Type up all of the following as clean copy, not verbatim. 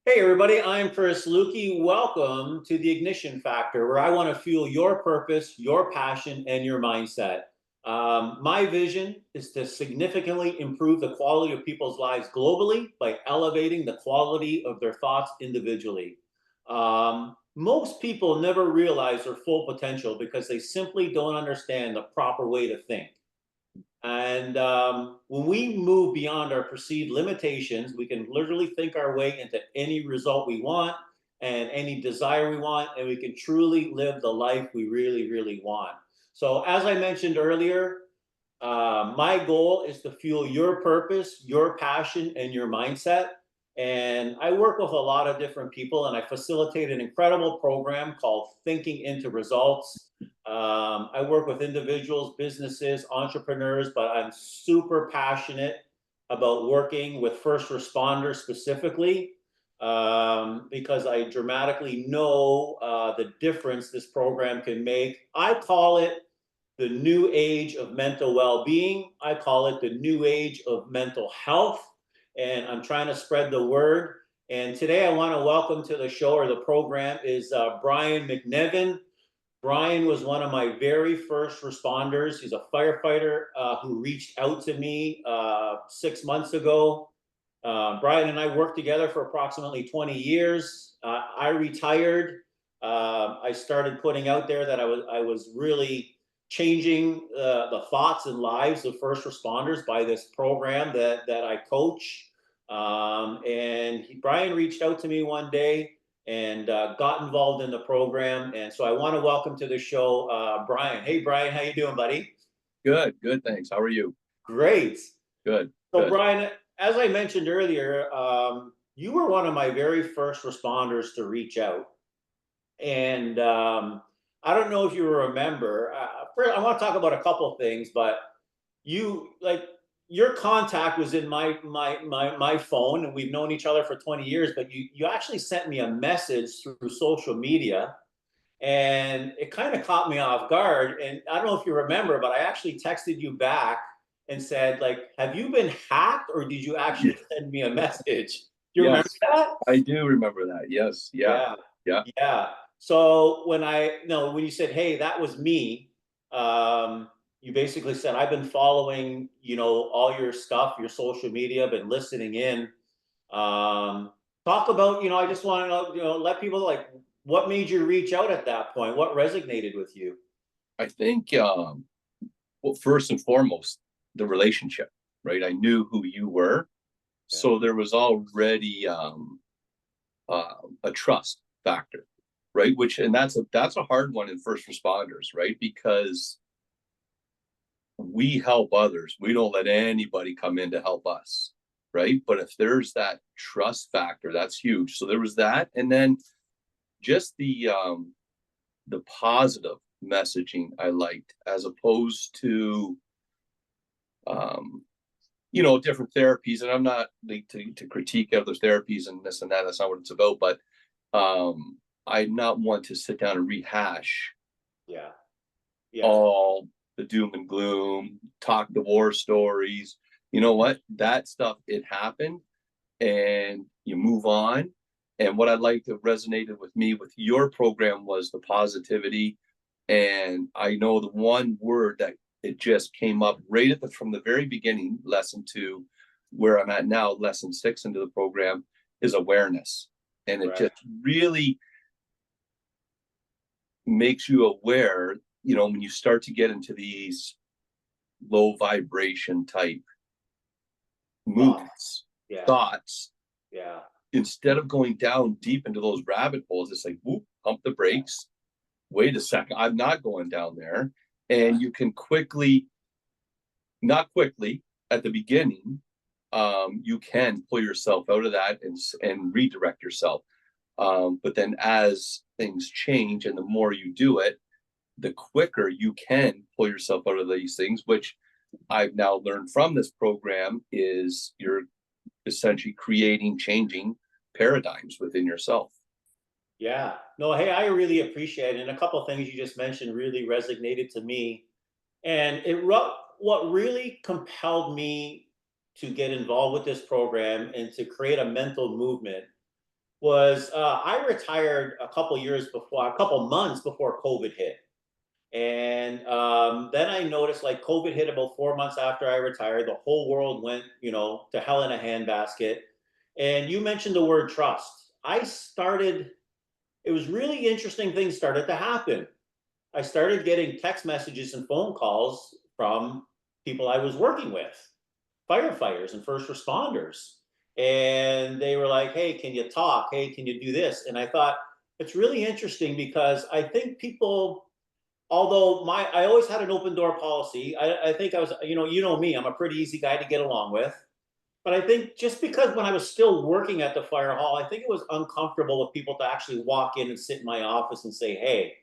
Hey everybody, I'm Chris Lukey. Welcome to the Ignition Factor, where I want to fuel your purpose, your passion, and your mindset. My vision is to significantly improve the quality of people's lives globally by elevating the quality of their thoughts individually. Most people never realize their full potential because they simply don't understand the proper way to think. And when we move beyond our perceived limitations, we can literally think our way into any result we want and any desire we want, and we can truly live the life we really, really want. So, as I mentioned earlier, my goal is to fuel your purpose, your passion, and your mindset. And I work with a lot of different people, and I facilitate an incredible program called Thinking into Results. I work with individuals, businesses, entrepreneurs, but I'm super passionate about working with first responders specifically because I dramatically know the difference this program can make. I call it the new age of mental well-being. I call it the new age of mental health, and I'm trying to spread the word. And today I want to welcome to the show or the program is Brian McNevin. Brian was one of my very first responders. He's a firefighter who reached out to me 6 months ago. Brian and I worked together for approximately 20 years. I retired. I started putting out there that I was really changing the thoughts and lives of first responders by this program that I coach. Brian reached out to me one day and got involved in the program. And so I want to welcome to the show Brian. Hey, Brian, how you doing, buddy? Good, good. Thanks. How are you? Great. Good, So, good. Brian, as I mentioned earlier, you were one of my very first responders to reach out. And I don't know if you remember. First, I want to talk about a couple of things, but you like your contact was in my phone, and we've known each other for 20 years. But you actually sent me a message through social media, and it kind of caught me off guard. And I don't know if you remember, but I actually texted you back and said, like, have you been hacked or did you actually Ye- send me a message? Do you remember Yes, that? I do remember that. Yes, yeah, Yeah. yeah. Yeah. So when you said, hey, that was me, you basically said, I've been following, all your stuff, your social media, been listening in. Talk about, I just want to know, let people like, what made you reach out at that point? What resonated with you? I think, well, first and foremost, the relationship, right? I knew who you were, Yeah. so there was already a trust factor, right? Which, and that's a hard one in first responders, right? Because we help others. We don't let anybody come in to help us, right? But if there's that trust factor, that's huge. So there was that, and then just the positive messaging I liked, as opposed to um, different therapies. And I'm not like to critique other therapies and this and that. That's not what it's about. But I not want to sit down and rehash Yeah. Yeah. all the doom and gloom, talk the war stories. You know what? That stuff, it happened, and you move on. And what I liked that resonated with me with your program was the positivity. And I know the one word that it just came up right from the very beginning, lesson two, where I'm at now, lesson six into the program, is awareness. And it Right. just really makes you aware, when you start to get into these low vibration type Thought. moods, Yeah. thoughts, Yeah. instead of going down deep into those rabbit holes, it's like, whoop, pump the brakes. Wait a second, I'm not going down there. Yeah. And you can quickly, not quickly at the beginning, you can pull yourself out of that and redirect yourself. But then as things change and the more you do it, the quicker you can pull yourself out of these things, which I've now learned from this program is you're essentially creating, changing paradigms within yourself. Yeah. No, hey, I really appreciate it. And a couple of things you just mentioned really resonated to me. And what really compelled me to get involved with this program and to create a mental movement was I retired a couple months before COVID hit. And then I noticed like COVID hit about 4 months after I retired. The whole world went, to hell in a handbasket. And you mentioned the word trust. It was really interesting things started to happen. I started getting text messages and phone calls from people I was working with, firefighters and first responders. And they were like, hey, can you talk? Hey, can you do this? And I thought, it's really interesting because I think people, although I always had an open door policy. I think I was, me, I'm a pretty easy guy to get along with. But I think just because when I was still working at the fire hall, I think it was uncomfortable with people to actually walk in and sit in my office and say, hey,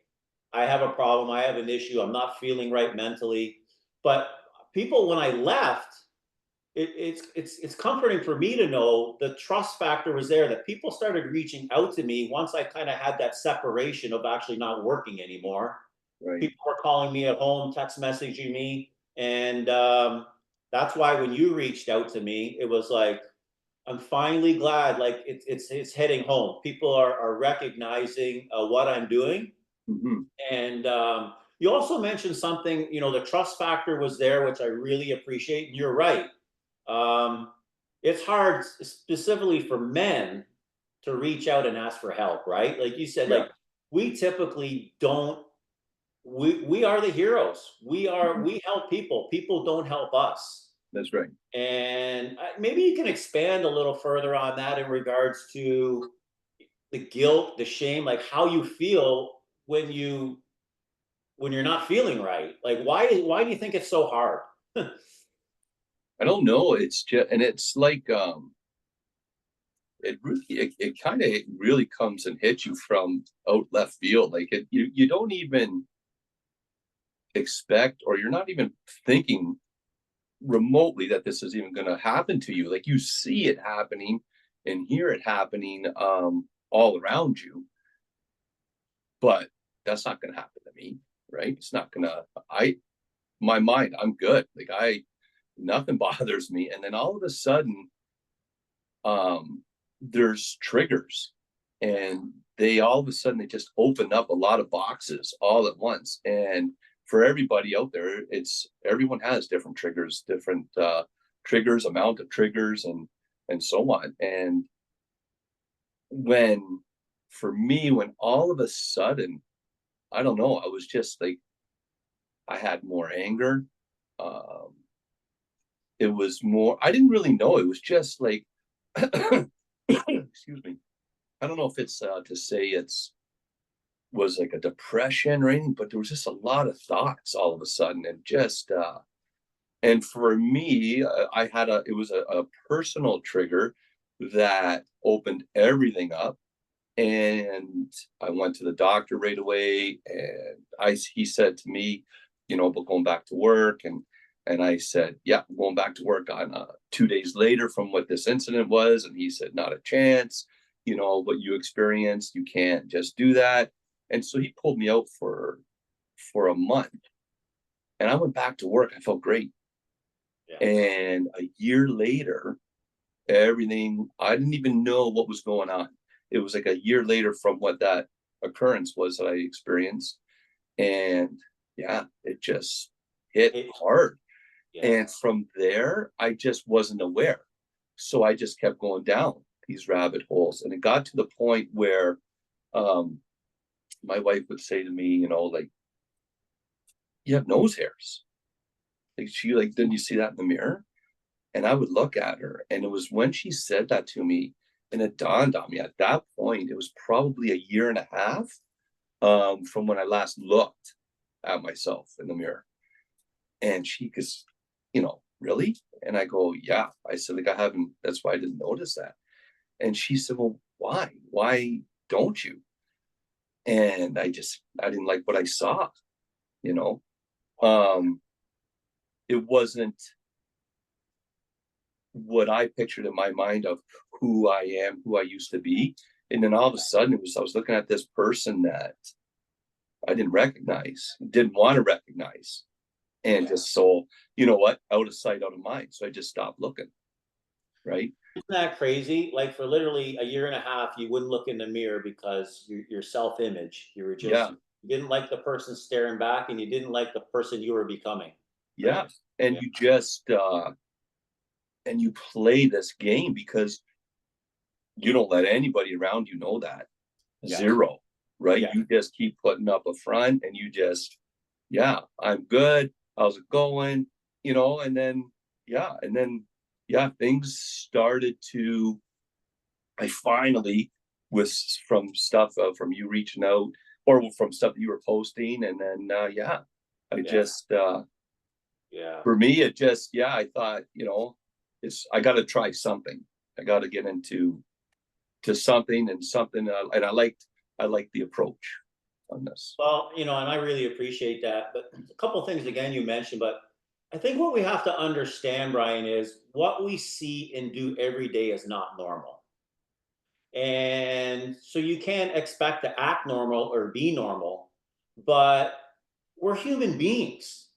I have a problem, I have an issue, I'm not feeling right mentally. But people, when I left, it's comforting for me to know the trust factor was there, that people started reaching out to me once I kind of had that separation of actually not working anymore. Right. People were calling me at home, text messaging me, and that's why when you reached out to me, it was like, I'm finally glad, like it's hitting home. People are recognizing what I'm doing. Hmm. And you also mentioned something, the trust factor was there, which I really appreciate. And you're right. Um, it's hard, specifically for men, to reach out and ask for help, right? Like you said, Yeah. like we typically don't. We are the heroes. Hmm. We help people. People don't help us. That's right. And maybe you can expand a little further on that in regards to the guilt, the shame, like how you feel when you're not feeling right. Like why do you think it's so hard? I don't know. It's just, and it's like, it kind of really comes and hits you from out left field. Like you don't even expect, or you're not even thinking remotely that this is even going to happen to you. Like you see it happening and hear it happening, all around you, but that's not going to happen to me, right? It's not going to. My mind, I'm good. Like nothing bothers me, and then all of a sudden, um, there's triggers, and they all of a sudden they just open up a lot of boxes all at once. And for everybody out there, it's everyone has different triggers, different triggers, amount of triggers, and so on. And when for me, when all of a sudden, I don't know, I was just like I had more anger. Um, it was more. I didn't really know. It was just like, excuse me. I don't know if it's to say it's was like a depression or anything, but there was just a lot of thoughts all of a sudden, and just and for me, I had a it was a personal trigger that opened everything up, and I went to the doctor right away, and I he said to me, about going back to work, and I said, yeah, I'm going back to work on 2 days later from what this incident was, and he said, not a chance. What you experienced, you can't just do that. And so he pulled me out for a month, and I went back to work. I felt great. Yeah. And a year later, everything, I didn't even know what was going on. It was like a year later from what that occurrence was that I experienced. And yeah, it just hit It, hard. yeah. And from there, I just wasn't aware. So I just kept going down these rabbit holes. And it got to the point where um, my wife would say to me, like, you have nose hairs. Like she like, didn't you see that in the mirror? And I would look at her. And it was when she said that to me, and it dawned on me at that point, it was probably a year and a half from when I last looked at myself in the mirror. And she goes, really? And I go, yeah. I said, like, I haven't, that's why I didn't notice that. And she said, well, why? Why don't you? And I didn't like what I saw, you know. Um, it wasn't what I pictured in my mind of who I am, who I used to be. And then all of a sudden I was looking at this person that I didn't recognize, didn't want to recognize. And just so, you know what, out of sight, out of mind. So I just stopped looking. right? Isn't that crazy? Like for literally a year and a half, you wouldn't look in the mirror because your self-image, you were just, Yeah, you didn't like the person staring back and you didn't like the person you were becoming, yeah. right? And Yeah, you just and you play this game because you don't let anybody around you know that. yeah, Zero, right? yeah, You just keep putting up a front and you just, yeah, I'm good. How's it going? You know, and then, yeah, and then, yeah, things started to, I finally, was from stuff from you reaching out or from stuff that you were posting. And then, yeah, I yeah, just, yeah. for me, it just, yeah, I thought, I got to try something. I got to get into to something and something, and I liked the approach on this. Well, and I really appreciate that. But a couple of things again you mentioned, but I think what we have to understand, Brian, is what we see and do every day is not normal. And so you can't expect to act normal or be normal, but we're human beings.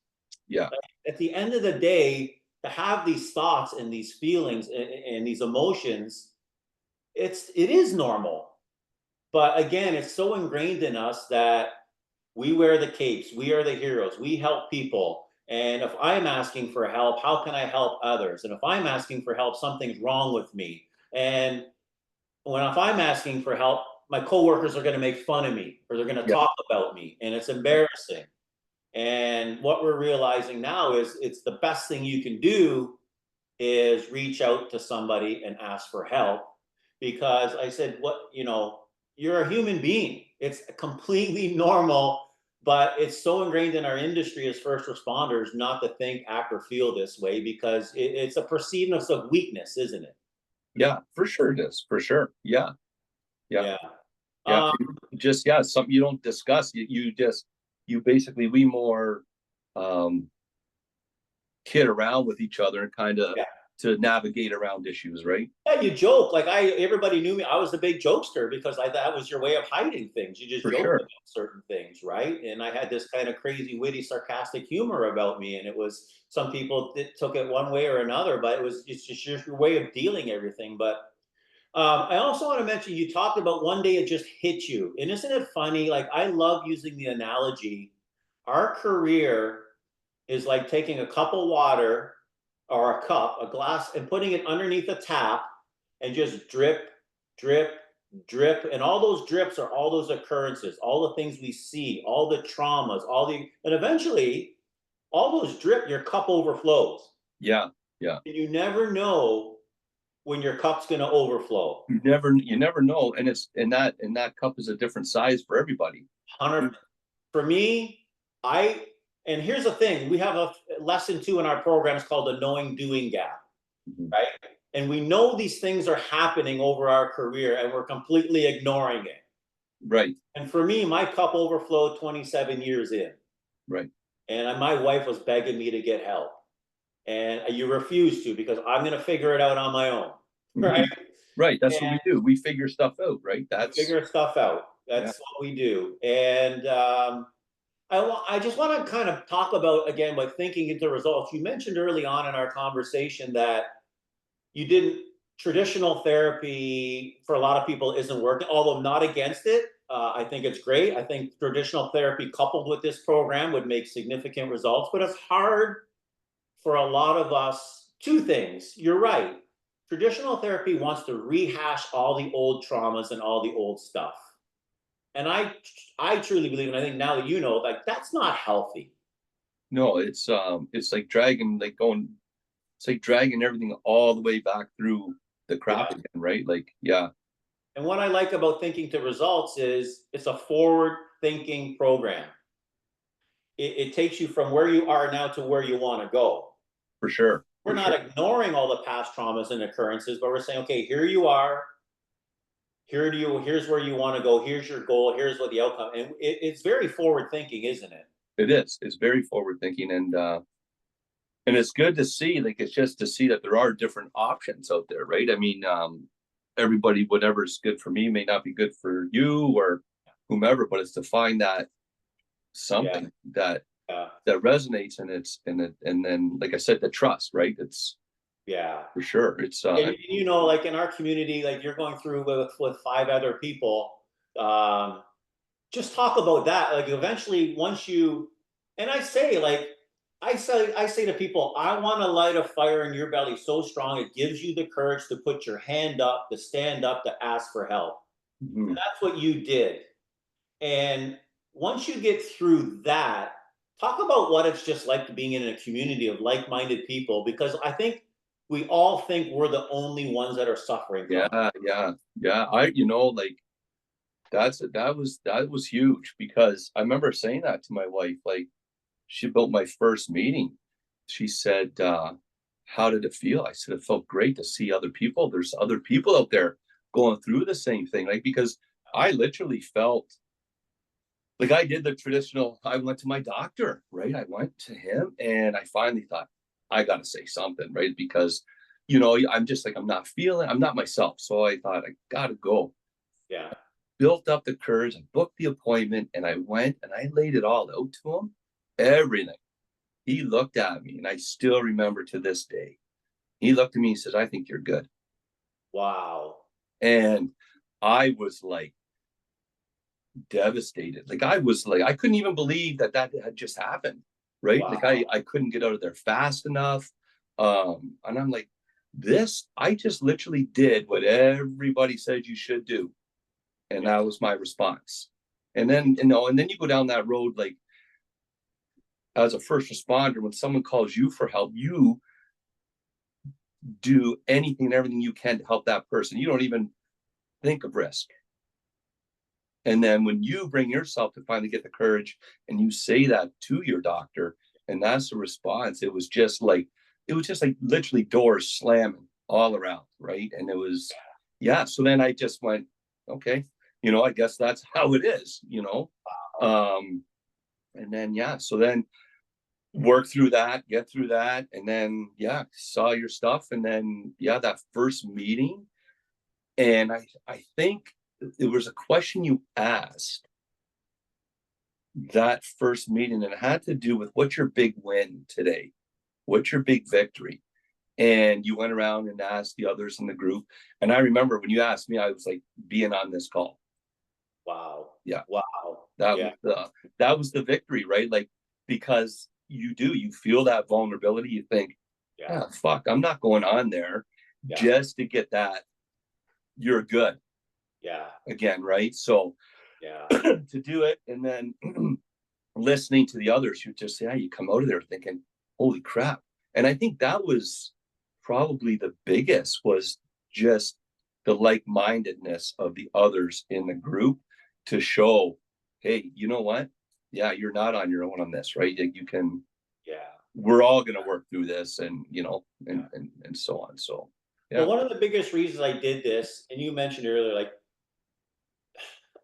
Yeah, At the end of the day, to have these thoughts and these feelings and these emotions, it is normal. But again, it's so ingrained in us that we wear the capes, we are the heroes, we help people. And if I'm asking for help, how can I help others? And if I'm asking for help, something's wrong with me. And if I'm asking for help, my coworkers are going to make fun of me or they're going to yeah, talk about me, and it's yeah, embarrassing. And what we're realizing now is it's the best thing you can do is reach out to somebody and ask for help. Because I said, you're a human being. It's completely normal, but it's so ingrained in our industry as first responders not to think, act, or feel this way because it's a perceiveness of weakness, isn't it? yeah, for sure it is, for sure. Yeah, yeah, Yeah. yeah. Um, Just, yeah, something you don't discuss. You basically, we more um kid around with each other and kind of yeah. to navigate around issues, right? Yeah, you joke. Like everybody knew me. I was the big jokester because that was your way of hiding things. You just For joked sure. about certain things, right? And I had this kind of crazy, witty, sarcastic humor about me, and it was some people took it one way or another, but it's just your way of dealing everything. But I also want to mention you talked about one day it just hit you, and isn't it funny? Like I love using the analogy. Our career is like taking a cup of water or a glass, and putting it underneath a tap and just drip, drip, drip. And all those drips are all those occurrences, all the things we see, all the traumas, and eventually all those drip, your cup overflows. Yeah, yeah. And you never know when your cup's going to overflow. You never know, and that cup is a different size for everybody. 100. For me, I, and here's the thing, we have a lesson two in our programs called the knowing doing gap, Mhm. right? And we know these things are happening over our career and we're completely ignoring it. Right, And for me, my cup overflowed 27 years in. right. And my wife was begging me to get help. And you refused to because I'm going to figure it out on my own. Right. Mhm. Right, that's what And we do. We figure stuff out, right? That's figure stuff out. yeah. That's what we do. And I just want to kind of talk about again, like thinking into results. You mentioned early on in our conversation that you didn't traditional therapy for a lot of people isn't working, although I'm not against it. I think it's great. I think traditional therapy coupled with this program would make significant results, but it's hard for a lot of us. Two things. You're right. Traditional therapy wants to rehash all the old traumas and all the old stuff. And I truly believe, and I think now that you know, like that's not healthy. No, it's like dragging everything all the way back through the crap Yeah. again, right? Like, yeah, And what I like about thinking to results is it's a forward thinking program. It takes you from where you are now to where you want to go. for sure, We're for not sure. ignoring all the past traumas and occurrences, but we're saying, okay, here you are. Here's where you want to go. Here's your goal. Here's what the outcome. And it's very forward thinking, isn't it? It is. It's very forward thinking, and it's good to see. Like, it's just to see that there are different options out there, right? I mean, everybody, whatever's good for me may not be good for you or whomever, but it's to find that Yeah. something that Yeah. that resonates, and then, like I said, the trust, right? It's Yeah. for sure. It's And you know, like in our community, like you're going through with five other people, um, just talk about that. Like eventually, once you, and I say, like, I say to people, I want to light a fire in your belly so strong it gives you the courage to put your hand up, to stand up, to ask for help. And mhm. that's what you did. And once you get through that, talk about what it's just like being in a community of like-minded people, because I think we all think we're the only ones that are suffering from it. Yeah, yeah, yeah. Like that was huge because I remember saying that to my wife. Like she built my first meeting. She said, how did it feel? I said, it felt great to see other people. There's other people out there going through the same thing. Like, because I literally felt like I did the traditional, I went to my doctor, right? I went to him and I finally thought, I got to say something, right? Because, I'm just like, I'm not myself. So I thought, I got to go. Yeah. Built up the courage, I booked the appointment and I went and I laid it all out to him, everything. He looked at me and I still remember to this day. He looked at me and says, I think you're good. Wow. And I was like devastated. Like I was like, I couldn't even believe that had just happened. Right. Like Wow. I couldn't get out of there fast enough. And I'm like, I just literally did what everybody said you should do. And Yeah. that was my response. And then you go down that road, like as a first responder, when someone calls you for help, you do anything and everything you can to help that person. You don't even think of risk. And then when you bring yourself to finally get the courage and you say that to your doctor, and that's the response, it was just like literally doors slamming all around, right? And it was, yeah. So then I just went, okay, I guess. How it is. Um, and then yeah, so then work through that, get through that, and then yeah, saw your stuff, and then yeah, that first meeting, and I think it was a question you asked that first meeting, and it had to do with what's your big win today, what's your big victory, and you went around and asked the others in the group, and I remember when you asked me, I was like being on this call. Wow. Yeah, Wow. that Yeah. was the victory, right? Like because you feel that vulnerability, you think, Yeah. yeah, fuck, I'm not going on there Yeah. just to get that. You're good Yeah. again, right? So Yeah. to do it, and then listening to the others who just say, yeah, you come out of there thinking, holy crap. And I think that was probably the biggest, was just the like-mindedness of the others in the group to show, hey, you know what? Yeah, you're not on your own on this, right? You can, Yeah. we're all going to work through this, and Yeah. and so on. So Well, yeah, one of the biggest reasons I did this, and you mentioned earlier, like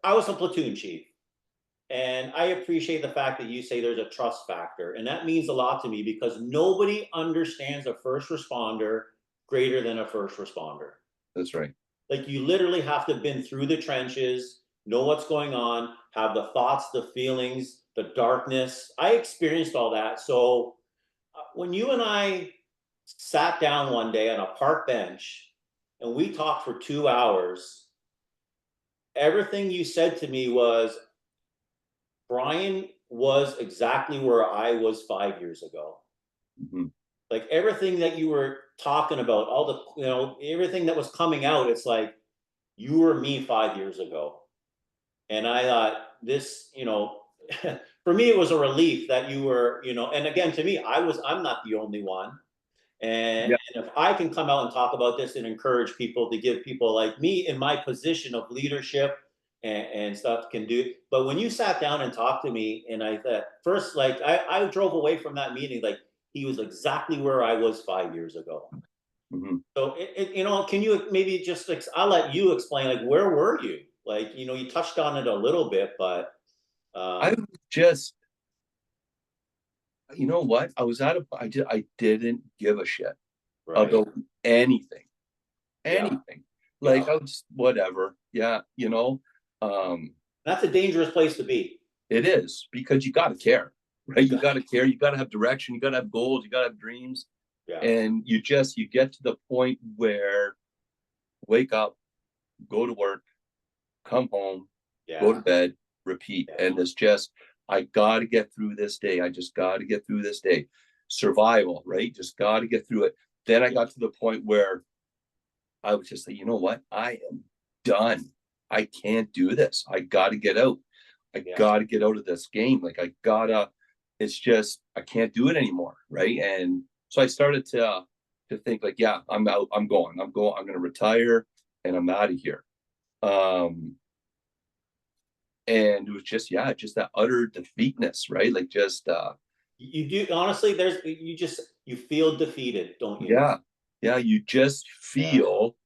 I was a platoon chief. And I appreciate the fact that you say there's a trust factor. And that means a lot to me because nobody understands a first responder greater than a first responder. that's right. Like you literally have to have been through the trenches, know what's going on, have the thoughts, the feelings, the darkness. I experienced all that. So when you and I sat down one day on a park bench and we talked for 2 hours, everything you said to me was, Brian was exactly where I was 5 years ago. Mm-hmm. Like everything that you were talking about, all the, everything that was coming out, it's like you were me 5 years ago. And I thought this, for me, it was a relief that you were, and again, to me, I'm not the only one. Yeah, And if I can come out and talk about this and encourage people to give people like me in my position of leadership and stuff can do. But when you sat down and talked to me, and I thought first, like I drove away from that meeting, like he was exactly where I was 5 years ago. mm-hmm. So can you maybe just I'll let you explain like where were you? Like you touched on it a little bit, but I um, was just, you know what? I didn't give a shit right, about anything, yeah, anything. Like yeah, I was whatever. Yeah, that's a dangerous place to be. it is because you got to care, right? You You got got to care. You got to have direction. You got to have goals. You got to have dreams. Yeah. And you get to the point where wake up, go to work, come home, go to Yeah. bed, repeat. Yeah. And it's just, I got to get through this day. I just got to get through this day. Survival, right? Just got to get through it. Then I got to the point where I was just like, you know what? I am done. I can't do this. I got to get out. I Yeah. got to get out of this game. Like it's just, I can't do it anymore. Right. And so I started to think like, yeah, I'm out. I'm going, I'm going to retire and I'm out of here. Um, and it was just, yeah, just that utter defeatness, right? Like just, You do honestly, you feel defeated, don't you? yeah, yeah, you just Yeah. feel,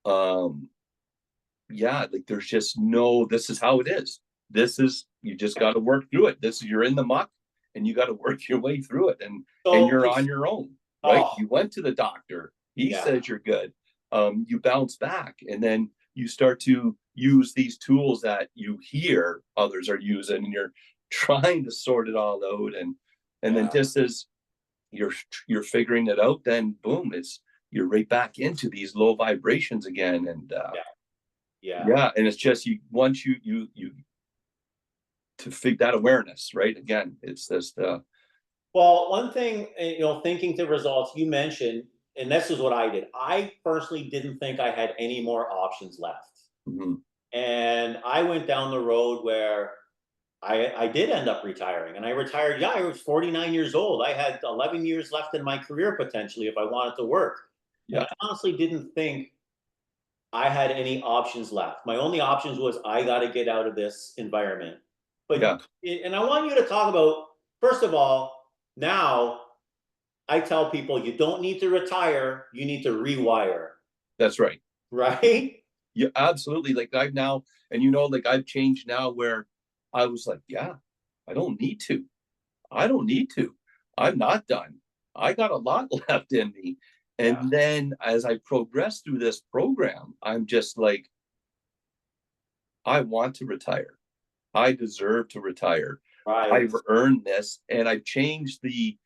um, yeah, like there's just no, this is how it is. This is, you just got to work through it. This is, you're in the muck and you got to work your way through it. And So you're it's on your own, right? oh You went to the doctor. He yeah. says you're good. You bounce back and then you start to use these tools that you hear others are using and you're trying to sort it all out. And then Yeah. just as you're you're figuring it out, then boom, you're right back into these low vibrations again. And Yeah. Yeah. yeah, and it's just you once you to figure that awareness, right? Again, it's just Well, one thing, thinking to results, you mentioned, and this is what I did. I personally didn't think I had any more options left. mhm, And I went down the road where I did end up retiring. And I retired, yeah, I was 49 years old. I had 11 years left in my career potentially if I wanted to work. And yeah, I honestly didn't think I had any options left. My only options was I got to get out of this environment. But yeah, and I want you to talk about, first of all, now I tell people you don't need to retire, you need to rewire, that's right. right? Yeah, absolutely. Like I've now, and like I've changed now where I was like, yeah, I don't need to. I don't need to. I'm not done. I got a lot left in me. Yeah, And then as I progress through this program, I'm just like, I want to retire. I deserve to retire. right. I've earned this. And I've changed the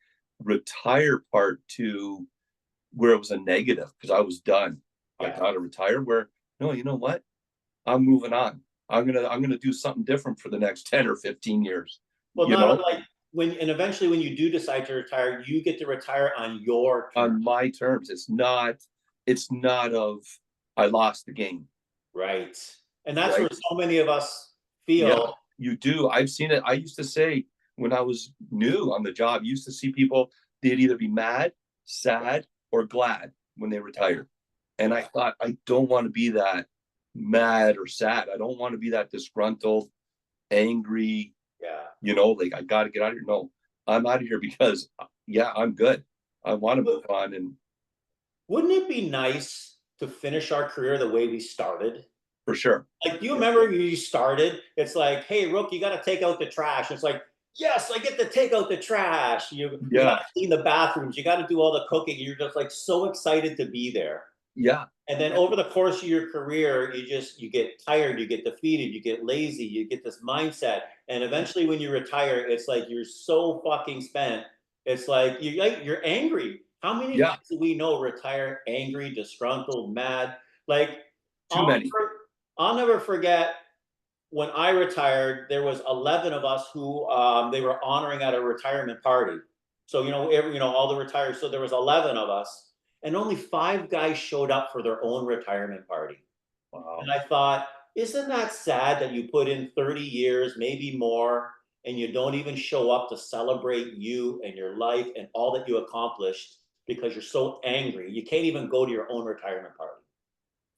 retire part to where it was a negative because I was done. I Yeah. gotta retire. Where no, you know what? I'm moving on. I'm gonna do something different for the next 10 or 15 years. Well, You not know, like and eventually when you do decide to retire, you get to retire on your terms, on my terms. It's not of I lost the game, right? And that's where right? so many of us Yeah, feel, you do. I've seen it. I used to say when I was new on the job, used to see people, they'd either be mad, sad, or glad when they yeah, retired. And I yeah, thought, I don't want to be that mad or sad. I don't want to be that disgruntled, angry, yeah. like I got to get out of here. No, I'm out of here because, yeah, I'm good. I want to move on. And Wouldn't it be nice to finish our career the way we started? for sure. Like, do you For remember sure. when you started? It's like, hey, Rook, you got to take out the trash. It's like, yes, I get to take out the trash. You got Yeah. to clean the bathrooms. You got to do all the cooking. You're just like so excited to be there. Yeah. And then Yeah. over the course of your career, you get tired, you get defeated, you get lazy, you get this mindset, and eventually, when you retire, it's like you're so fucking spent. It's like you're angry. How many Yeah. guys do we know retire angry, disgruntled, mad? Like Too I'll many. I'll never forget when I retired. There was 11 of us who they were honoring at a retirement party. So all the retired. So there was 11 of us, and only 5 guys showed up for their own retirement party. And Wow. I thought, isn't that sad that you put in 30 years, maybe more, and you don't even show up to celebrate you and your life and all that you accomplished because you're so angry. You can't even go to your own retirement party.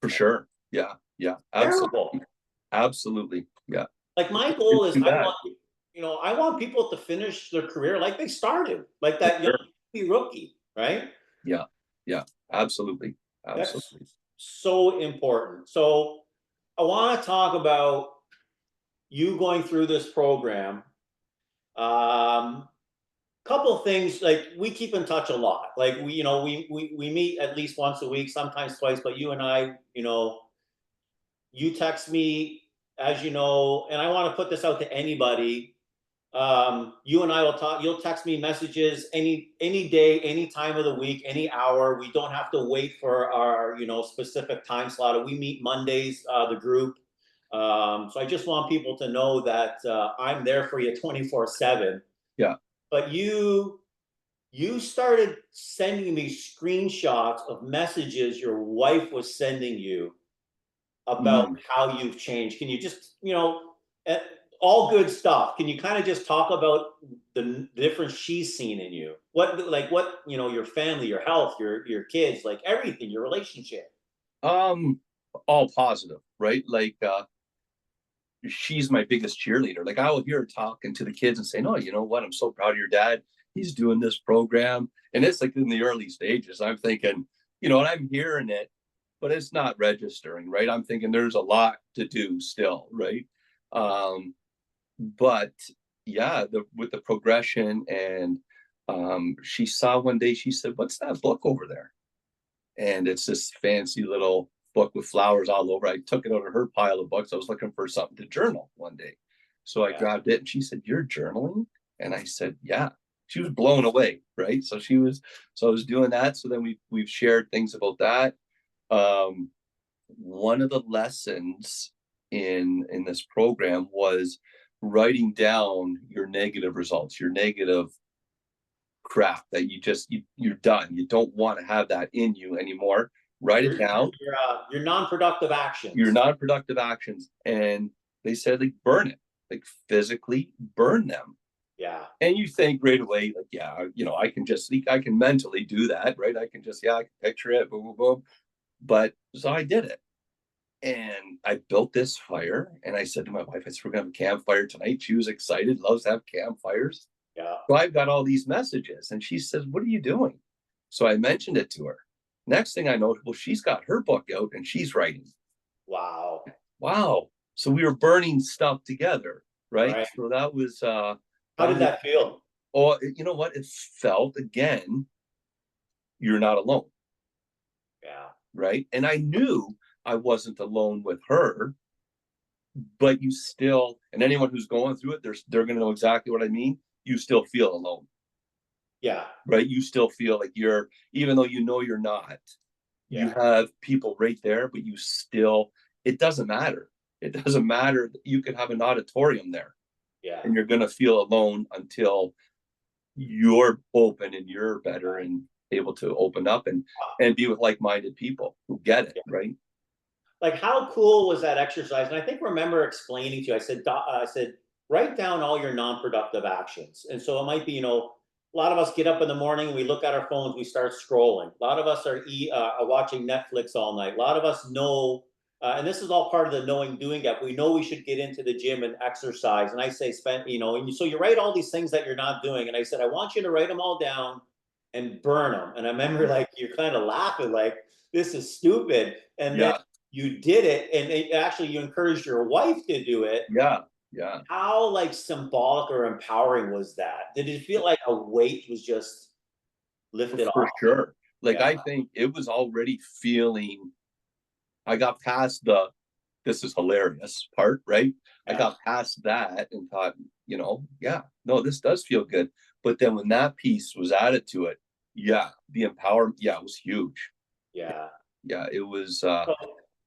For sure. Yeah. Yeah. Terrible. Absolutely. Absolutely. Yeah. Like my It's goal is too bad. I want people to finish their career like they started, like For that sure. young rookie, right? Yeah. Yeah. Absolutely. That's Absolutely. so important. So I want to talk about you going through this program. Um, Couple of things, like we keep in touch a lot. Like we meet at least once a week, sometimes twice. But you and I, you text me, as you know, and I want to put this out to anybody. You and I will talk. You'll text me messages any day, any time of the week, any hour. We don't have to wait for our specific time slot. We meet Mondays, the group. So I just want people to know that I'm there for you 24/7. Yeah. But you started sending me screenshots of messages your wife was sending you about Mm. how you've changed. Can you just, eh, all good stuff. Can you kind of just talk about the difference she's seen in you? What, your family, your health, your kids, like everything, your relationship. Um, all positive, right? Like she's my biggest cheerleader. Like I will hear her talking to the kids and saying, "Oh, you know what? I'm so proud of your dad. He's doing this program." And it's like in the early stages. I'm thinking, and I'm hearing it, but it's not registering, right? I'm thinking there's a lot to do still, right? Um, but yeah, with the progression and she saw one day, she said, "What's that book over there?" And it's this fancy little book with flowers all over. I took it out of her pile of books. I was looking for something to journal one day. So I Yeah. grabbed it and she said, "You're journaling?" And I said, "Yeah." She was blown away, right? So I was doing that. So then we've shared things about that. Um, One of the lessons in this program was writing down your negative results, your negative crap that you're done. You don't want to have that in you anymore. Write Your it down, your non-productive your actions. non-productive actions. And they said, like, burn it, like physically burn them. Yeah. And you think right away, like, yeah, I can mentally do that, right? I can just, yeah, I can picture it, boom, boom, boom. But so I did it. And I built this fire. And I said to my wife, I said, "We're gonna have a campfire tonight." She was excited, loves to have campfires. Yeah. So I've got all these messages. And she says, "What are you doing?" So I mentioned it to her. Next thing I know, well, she's got her book out and she's writing. Wow. Wow. So we were burning stuff together, right? Right. So that was How that did was that feel? oh, you know what? It felt again, you're not alone, Yeah. right? And I knew I wasn't alone with her, but you still, and anyone who's going through it, they're gonna know exactly what I mean. You still feel alone, Yeah. right? You still feel like you're, even though you know you're not, you Yeah. have people right there, but you still, it doesn't matter. It doesn't matter. You could have an auditorium there Yeah. and you're going to feel alone until you're open and you're better and able to open up and be with like-minded people who get it, Yeah. right? Like, how cool was that exercise? And I think remember explaining to you, I said, write down all your non-productive actions. And so it might be, a lot of us get up in the morning, we look at our phones, we start scrolling. A lot of us are watching Netflix all night. A lot of us know, and this is all part of the knowing doing gap. We know we should get into the gym and exercise. And I say, and so you write all these things that you're not doing. And I said, I want you to write them all down and burn them. And I remember like you're kind of laughing, like, this is stupid. And then Yeah, you did it, and actually you encouraged your wife to do it. yeah, yeah, How like symbolic or empowering was that? Did it feel like a weight was just lifted for off? sure. Like Yeah. I think it was already feeling, I got past the this is hilarious part, right? I Yeah. got past that and thought, yeah, no, this does feel good. But then when that piece was added to it, yeah, the empowerment, yeah, it was huge. Yeah. Yeah, it was So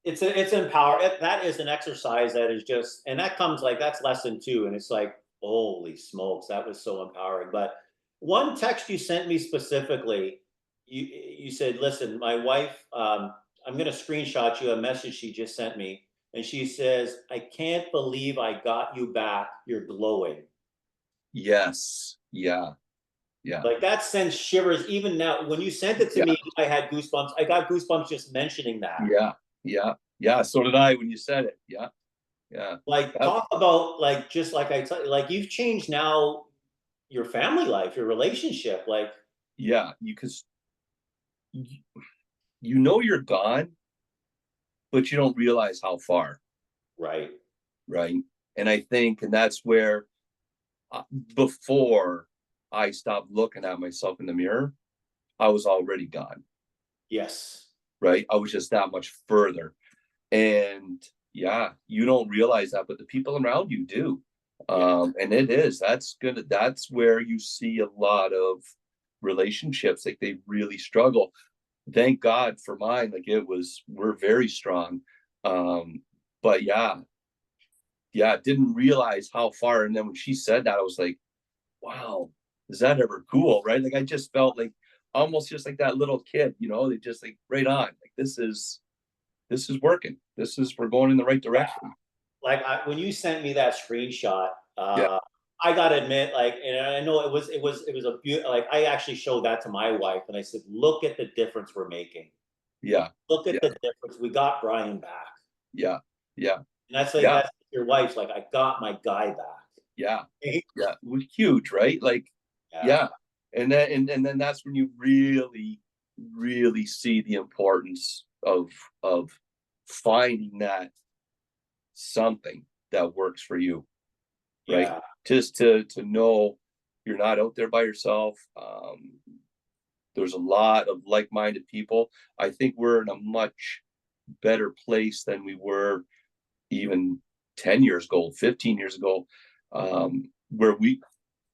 it's empower that is an exercise that is just, and that comes like that's lesson two, and it's like, holy smokes, that was so empowering. But one text you sent me specifically, you said, listen, my wife, I'm going to screenshot you a message she just sent me, and she says, I can't believe I got you back, you're glowing. yes, yeah, yeah, Like that sends shivers even now. When you sent it to yeah, me, I had goosebumps. I got goosebumps just mentioning that. yeah, yeah, yeah. So did I when you said it. Yeah, yeah. Like That, talk about like just like I tell you, like you've changed now your family life, your relationship, like yeah, because you, you know you're gone, but you don't realize how far, right. right? And I think, and that's where uh, before I stopped looking at myself in the mirror, I was already gone, Yes. right? I was just that much further. And yeah, you don't realize that, but the people around you do. Yeah. And that's where you see a lot of relationships, like they really struggle. Thank God for mine, like we're very strong. But yeah, didn't realize how far. And then when she said that, I was like, wow, is that ever cool? Right. Like I just felt like almost just like that little kid, they just like right on. Like this is working. We're going in the right direction. Like when you sent me that screenshot, Yeah, I gotta admit, like, and I know it was a beautiful. Like, I actually showed that to my wife, and I said, "Look at the difference we're making. yeah, Look at yeah, the difference. We got Brian back." yeah, yeah, And that's like yeah, that's your wife's like, "I got my guy back." yeah, yeah. We're huge, right? Like, Yeah, yeah. And then that's when you really see the importance of finding that something that works for you, right? yeah. Just to know you're not out there by yourself. There's a lot of like-minded people. I think we're in a much better place than we were even 10 years ago, 15 years ago, where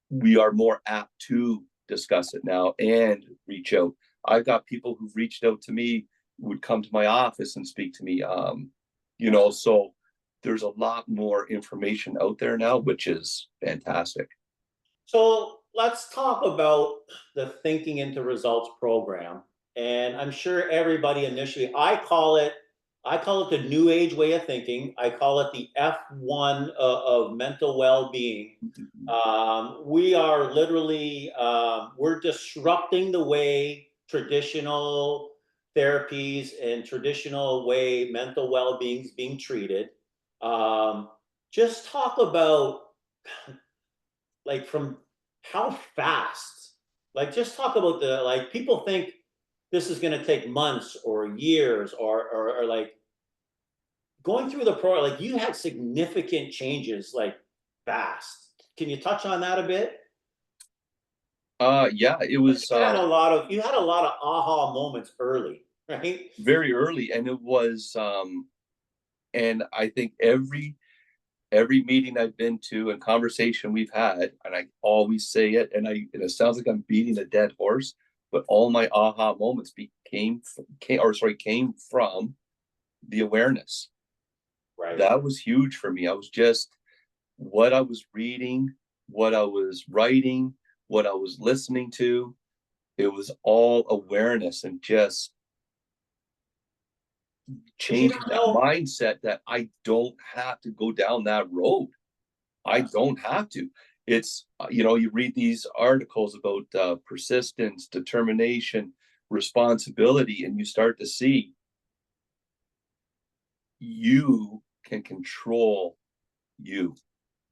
we are more apt to discuss it now and reach out. I've got people who've reached out to me, would come to my office and speak to me. So there's a lot more information out there now, which is fantastic. So let's talk about the Thinking into Results program. And I'm sure everybody initially, I call it the new age way of thinking. I call it the F1 of mental well-being. We are literally, we're disrupting the way traditional therapies and traditional way mental well-being is being treated. Um, just talk about, like, from how fast, like, just talk about the, like, people think this is going to take months or years, or like going through the pro, like, you had significant changes, like, fast. Can you touch on that a bit? Yeah, it Like, was you had a lot of aha moments early, right? very early, and it was and I think every meeting I've been to and conversation we've had, and I always say it, and it sounds like I'm beating a dead horse, but all my aha moments came from the awareness. Right. That was huge for me. I was just what I was reading, what I was writing, what I was listening to. It was all awareness and just Because you changing don't that know. mindset that I don't have to go down that road. I Yes. don't have to. It's, you read these articles about persistence, determination, responsibility, and you start to see you can control you.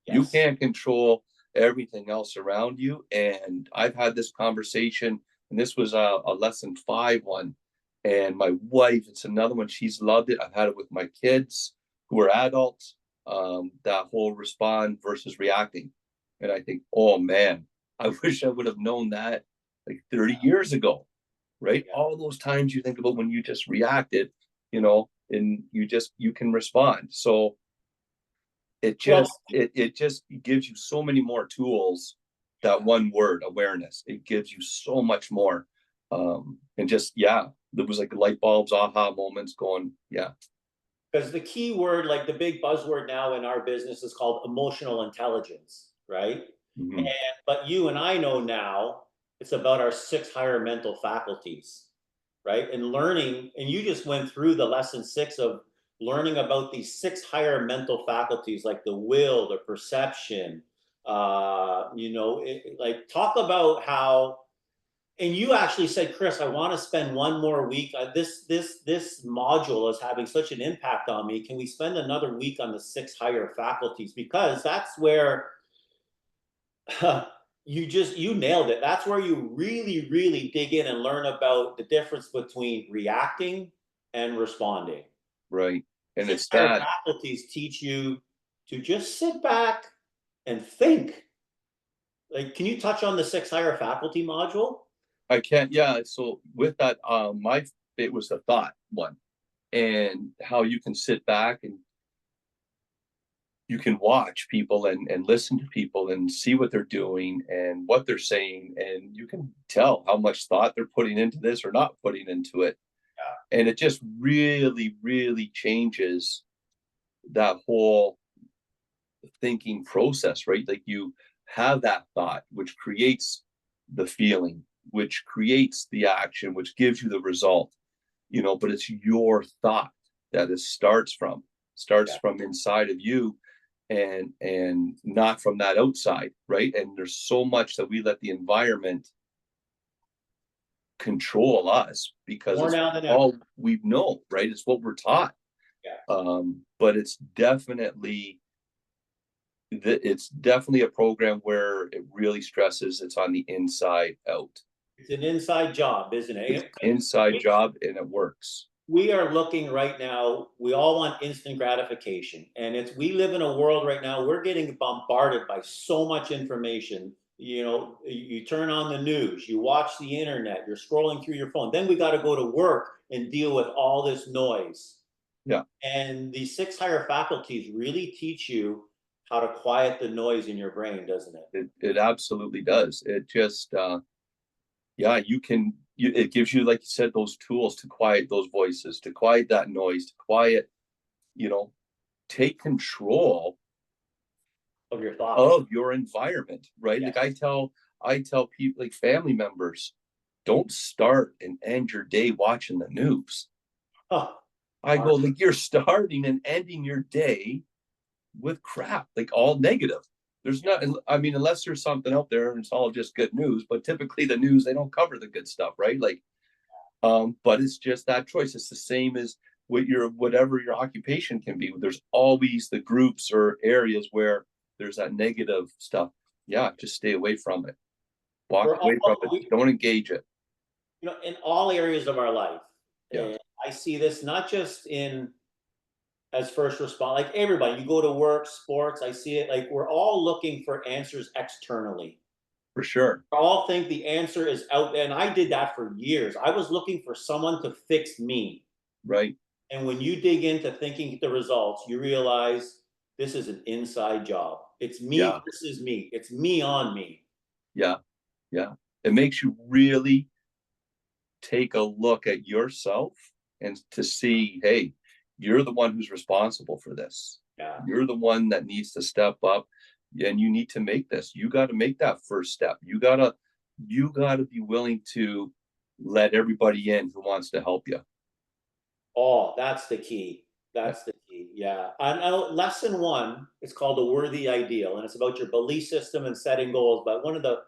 You Yes. can't control everything else around you. And I've had this conversation, and this was a lesson 5 one. And my wife, it's another one. She's loved it. I've had it with my kids who are adults. That whole respond versus reacting. And I think, oh man, I wish I would have known that like 30 years ago, right? Yeah. All those times you think about when you just reacted, and you can respond. So it Well, just it just gives you so many more tools. That yeah. one word, awareness, it gives you so much more. And just, yeah, there was like light bulbs, aha moments going, yeah. Because the key word, like the big buzzword now in our business, is called emotional intelligence, right? Mhm. But you and I know now it's about our 6 higher mental faculties, right? And learning, and you just went through the lesson 6 of learning about these 6 higher mental faculties, like the will, the perception. Like, talk about how. And you actually said, Chris, I want to spend one more week. This module is having such an impact on me. Can we spend another week on the 6 higher faculties? Because that's where you nailed it. That's where you really, really dig in and learn about the difference between reacting and responding. Right. And Six it's higher that. faculties teach you to just sit back and think. Like, can you touch on the 6 higher faculty module? I can't, yeah. So with that, my it was the thought one, and how you can sit back and you can watch people and listen to people and see what they're doing and what they're saying, and you can tell how much thought they're putting into this or not putting into it. And it just really, really changes that whole thinking process, right? Like you have that thought, which creates the feeling, which creates the action, which gives you the result, but it's your thought that it starts from inside of you, and not from that outside, right? And there's so much that we let the environment control us because More it's now than ever. all we know, right? It's what we're taught. Yeah. But it's definitely a program where it really stresses it's on the inside out. It's an inside job, isn't It's it? inside job and it works. We are looking right now, we all want instant gratification. And we live in a world right now, we're getting bombarded by so much information. You turn on the news, you watch the internet, you're scrolling through your phone. Then we got to go to work and deal with all this noise. Yeah. And the six higher faculties really teach you how to quiet the noise in your brain, doesn't it? It absolutely does. It just, yeah, it gives you, like you said, those tools to quiet those voices, to quiet that noise, to quiet, you know, take control Of your thoughts. of your environment, right? Yeah. Like I tell people, like family members, don't start and end your day watching the news. Oh, I go, like, you're starting and ending your day with crap, like all negative. There's not, I mean, unless there's something out there and it's all just good news, but typically the news, they don't cover the good stuff, right? Like, but it's just that choice. It's the same as whatever your occupation can be. There's always the groups or areas where there's that negative stuff. Yeah, just stay away from it. Walk we're away from all, it. Don't engage it. in all areas of our life. Yeah, And I see this not just in as first respond, like everybody, you go to work, sports, I see it, like we're all looking for answers externally. for sure. We all think the answer is out there. And I did that for years. I was looking for someone to fix me. Right. And when you dig into thinking the results, you realize this is an inside job. It's me Yeah. versus me. It's me on me. Yeah. Yeah. It makes you really take a look at yourself and to see, hey, you're the one who's responsible for this. Yeah. You're the one that needs to step up, and you need to make this. You got to make that first step. You gotta be willing to let everybody in who wants to help you. Oh, that's the key. Yeah, That's the key. Yeah. I know lesson one, it's called the worthy ideal, and it's about your belief system and setting goals. But one of the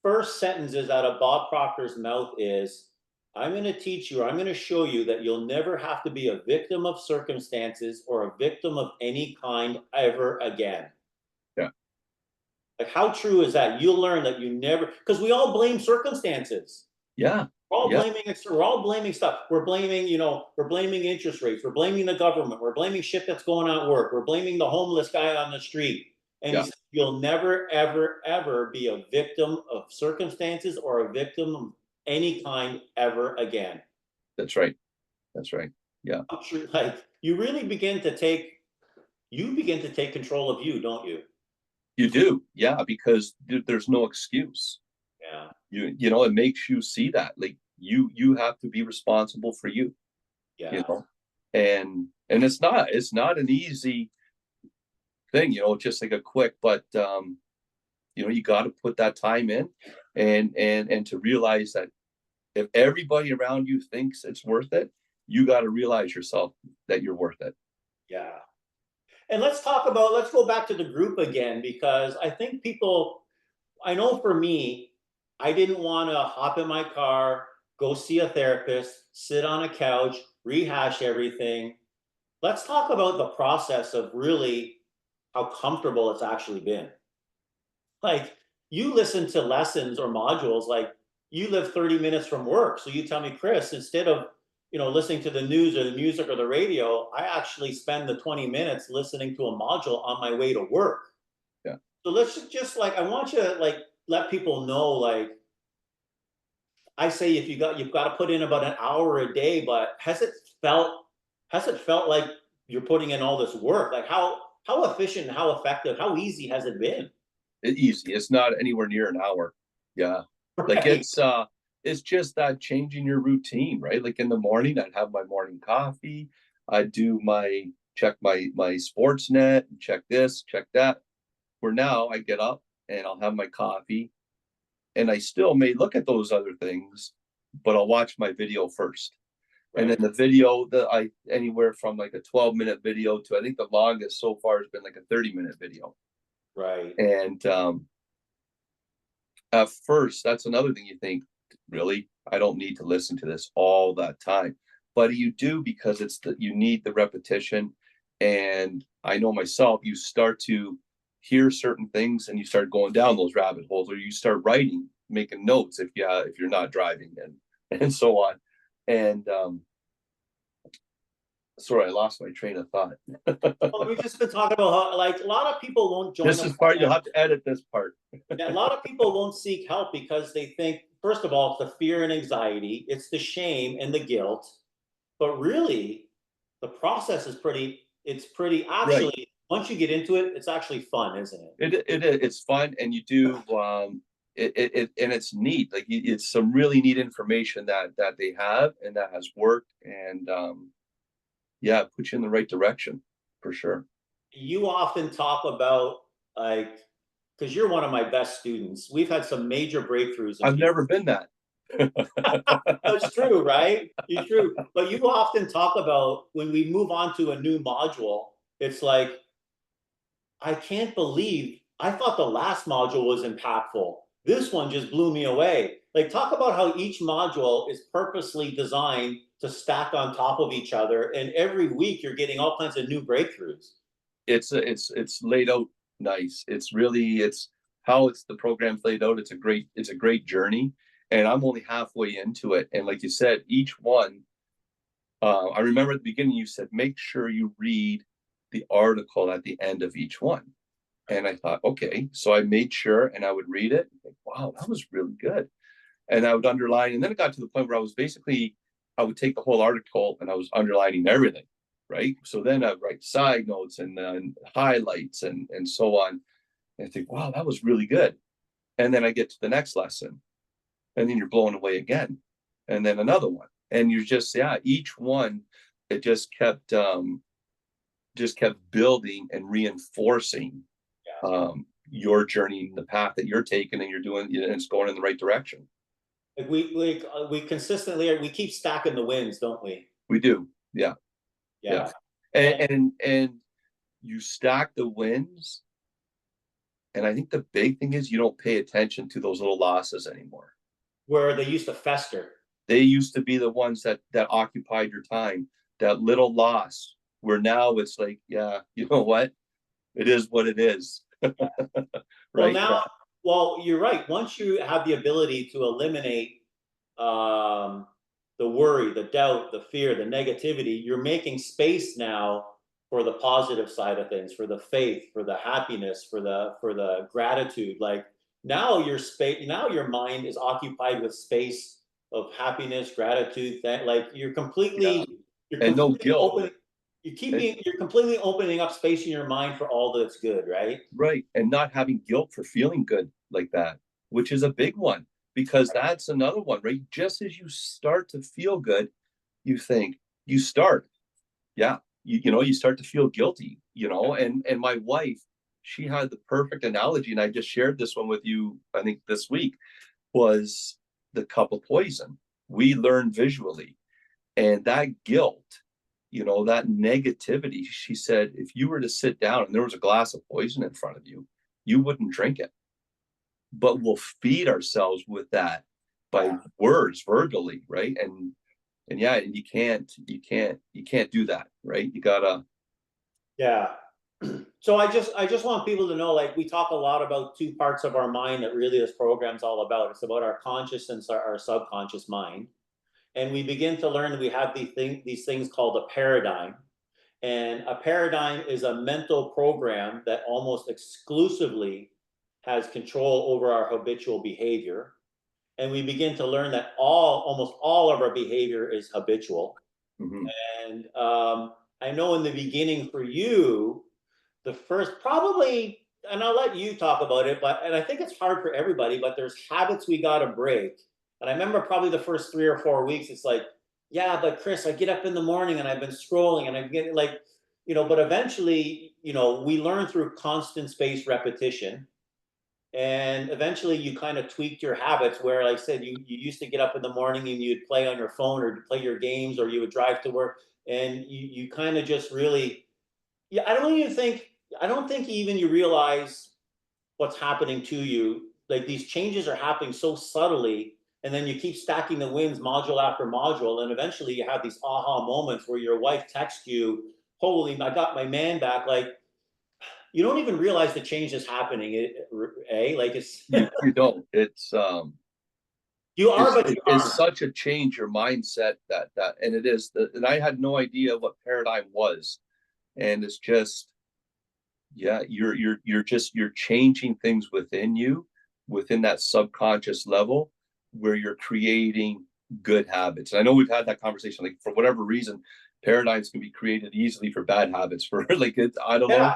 first sentences out of Bob Proctor's mouth is, I'm going to teach you, or I'm going to show you that you'll never have to be a victim of circumstances or a victim of any kind ever again. yeah, Like, how true is that? You'll learn that you never, because we all blame circumstances. yeah, We're all yeah. blaming we're all blaming stuff. We're blaming, we're blaming interest rates. We're blaming the government. We're blaming shit that's going on at work. We're blaming the homeless guy on the street. And he Yeah. said, you'll never, ever, ever be a victim of circumstances or a victim of any kind ever again. That's right. That's right. Yeah. Like you really begin to take control of you, don't you? You do. Yeah, because there's no excuse. Yeah. It makes you see that, like, you have to be responsible for you, you Yeah. know. And it's not an easy thing, just like a quick, but you got to put that time in, and to realize that if everybody around you thinks it's worth it, you got to realize yourself that you're worth it. Yeah. And let's go back to the group again, because I think I know for me, I didn't want to hop in my car, go see a therapist, sit on a couch, rehash everything. Let's talk about the process of really how comfortable it's actually been. Like, you listen to lessons or modules, like you live 30 minutes from work. So you tell me, Chris, instead of listening to the news or the music or the radio, I actually spend the 20 minutes listening to a module on my way to work. Yeah. So let's just like, I want you to like let people know, like, I say if you've got to put in about an hour a day, but has it felt like you're putting in all this work? Like, how efficient, how effective, how easy has it been? Easy. It's not anywhere near an hour. Yeah. Like Right. it's just that changing your routine, right? Like in the morning, I'd have my morning coffee. I'd do my check my sports net, check this, check that. Where now I get up and I'll have my coffee and I still may look at those other things, but I'll watch my video first. And then Right. the video that I anywhere from like a 12-minute video to I think the longest so far has been like a 30-minute video. Right. And at first, that's another thing you think, really, I don't need to listen to this all that time. But you do because it's that you need the repetition. And I know myself, you start to hear certain things and you start going down those rabbit holes, or you start writing, making notes if you're not driving and so on. And sorry, I lost my train of thought. Well, we've just been talking about how, like, a lot of people won't join This a is part you'll program. have to edit this part. Yeah, a lot of people won't seek help because they think, first of all, it's the fear and anxiety, it's the shame and the guilt. But really, the process is it's pretty Right. actually, once you get into it, it's actually fun, isn't it? It's fun, and you do and it's neat. Like it's some really neat information that they have and that has worked, and yeah, it puts you in the right direction for sure. You often talk about, like, because you're one of my best students. We've had some major breakthroughs in I've people. never been that. That's true, right? It's true. But you often talk about when we move on to a new module, it's like, I can't believe I thought the last module was impactful. This one just blew me away. Like, talk about how each module is purposely designed to stack on top of each other. And every week you're getting all kinds of new breakthroughs. It's laid out nice. It's really it's how it's the program's laid out. It's a great journey, and I'm only halfway into it. And like you said, each one. I remember at the beginning you said make sure you read the article at the end of each one. And I thought, okay. So I made sure and I would read it. Like, wow, that was really good. And I would underline. And then it got to the point where I would take the whole article and I was underlining everything. Right. So then I'd write side notes and then highlights and so on. And I think, wow, that was really good. And then I get to the next lesson and then you're blown away again. And then another one. And you're just, yeah, each one, it just kept building and reinforcing Yeah. your journey, the path that you're taking, and you're doing, and it's going in the right direction. Like we consistently we keep stacking the wins, don't we? We do, yeah, yeah, Yeah. and And you stack the wins, and I think the big thing is you don't pay attention to those little losses anymore. where they used to fester. They used to be the ones that occupied your time, that little loss. Where now it's like, yeah, you know what? It is what it is, Well, right? now, well, you're right. Once you have the ability to eliminate um, the worry, the doubt, the fear, the negativity, you're making space now for the positive side of things, for the faith, for the happiness, for the gratitude. Like, now your space, now your mind is occupied with space of happiness, gratitude. That, like, Yeah, you're and no completely guilt. open. You're completely opening up space in your mind for all that's good, right? Right. And not having guilt for feeling good like that, which is a big one, because that's another one, right? Just as you start to feel good, you think you start, yeah, you start to feel guilty, and my wife, she had the perfect analogy, and I just shared this one with you, I think this week, was the cup of poison. We learn visually, and that guilt, that negativity, she said, if you were to sit down and there was a glass of poison in front of you, you wouldn't drink it. But we'll feed ourselves with that by Yeah. words, verbally, right? And yeah, you can't do that, right? You gotta. Yeah. So I just want people to know, like, we talk a lot about two parts of our mind that really this program's all about. It's about our conscious and our subconscious mind. And we begin to learn that we have these things called a paradigm. And a paradigm is a mental program that almost exclusively has control over our habitual behavior. And we begin to learn that almost all of our behavior is habitual. Mhm. And I know in the beginning for you, the first probably, and I'll let you talk about it, but and I think it's hard for everybody, but there's habits we got to break. And I remember probably the first 3 or 4 weeks, it's like, yeah, but Chris, I get up in the morning and I've been scrolling and I'm getting like, but eventually, we learn through constant spaced repetition. And eventually you kind of tweaked your habits where, like I said, you used to get up in the morning and you'd play on your phone or play your games or you would drive to work and you kind of just really, yeah, I don't think even you realize what's happening to you. Like these changes are happening so subtly, and then you keep stacking the wins module after module, and eventually you have these aha moments where your wife texts you, "Holy, I got my man back!" Like you don't even realize the change is happening. Like it's You don't. you are, but you It's aren't. such a change your mindset and it is and I had no idea what paradigm was. And it's just, yeah, you're changing things within you, within that subconscious level where you're creating good habits. And I know we've had that conversation, like for whatever reason, paradigms can be created easily for bad habits for like it, I don't Yeah. know,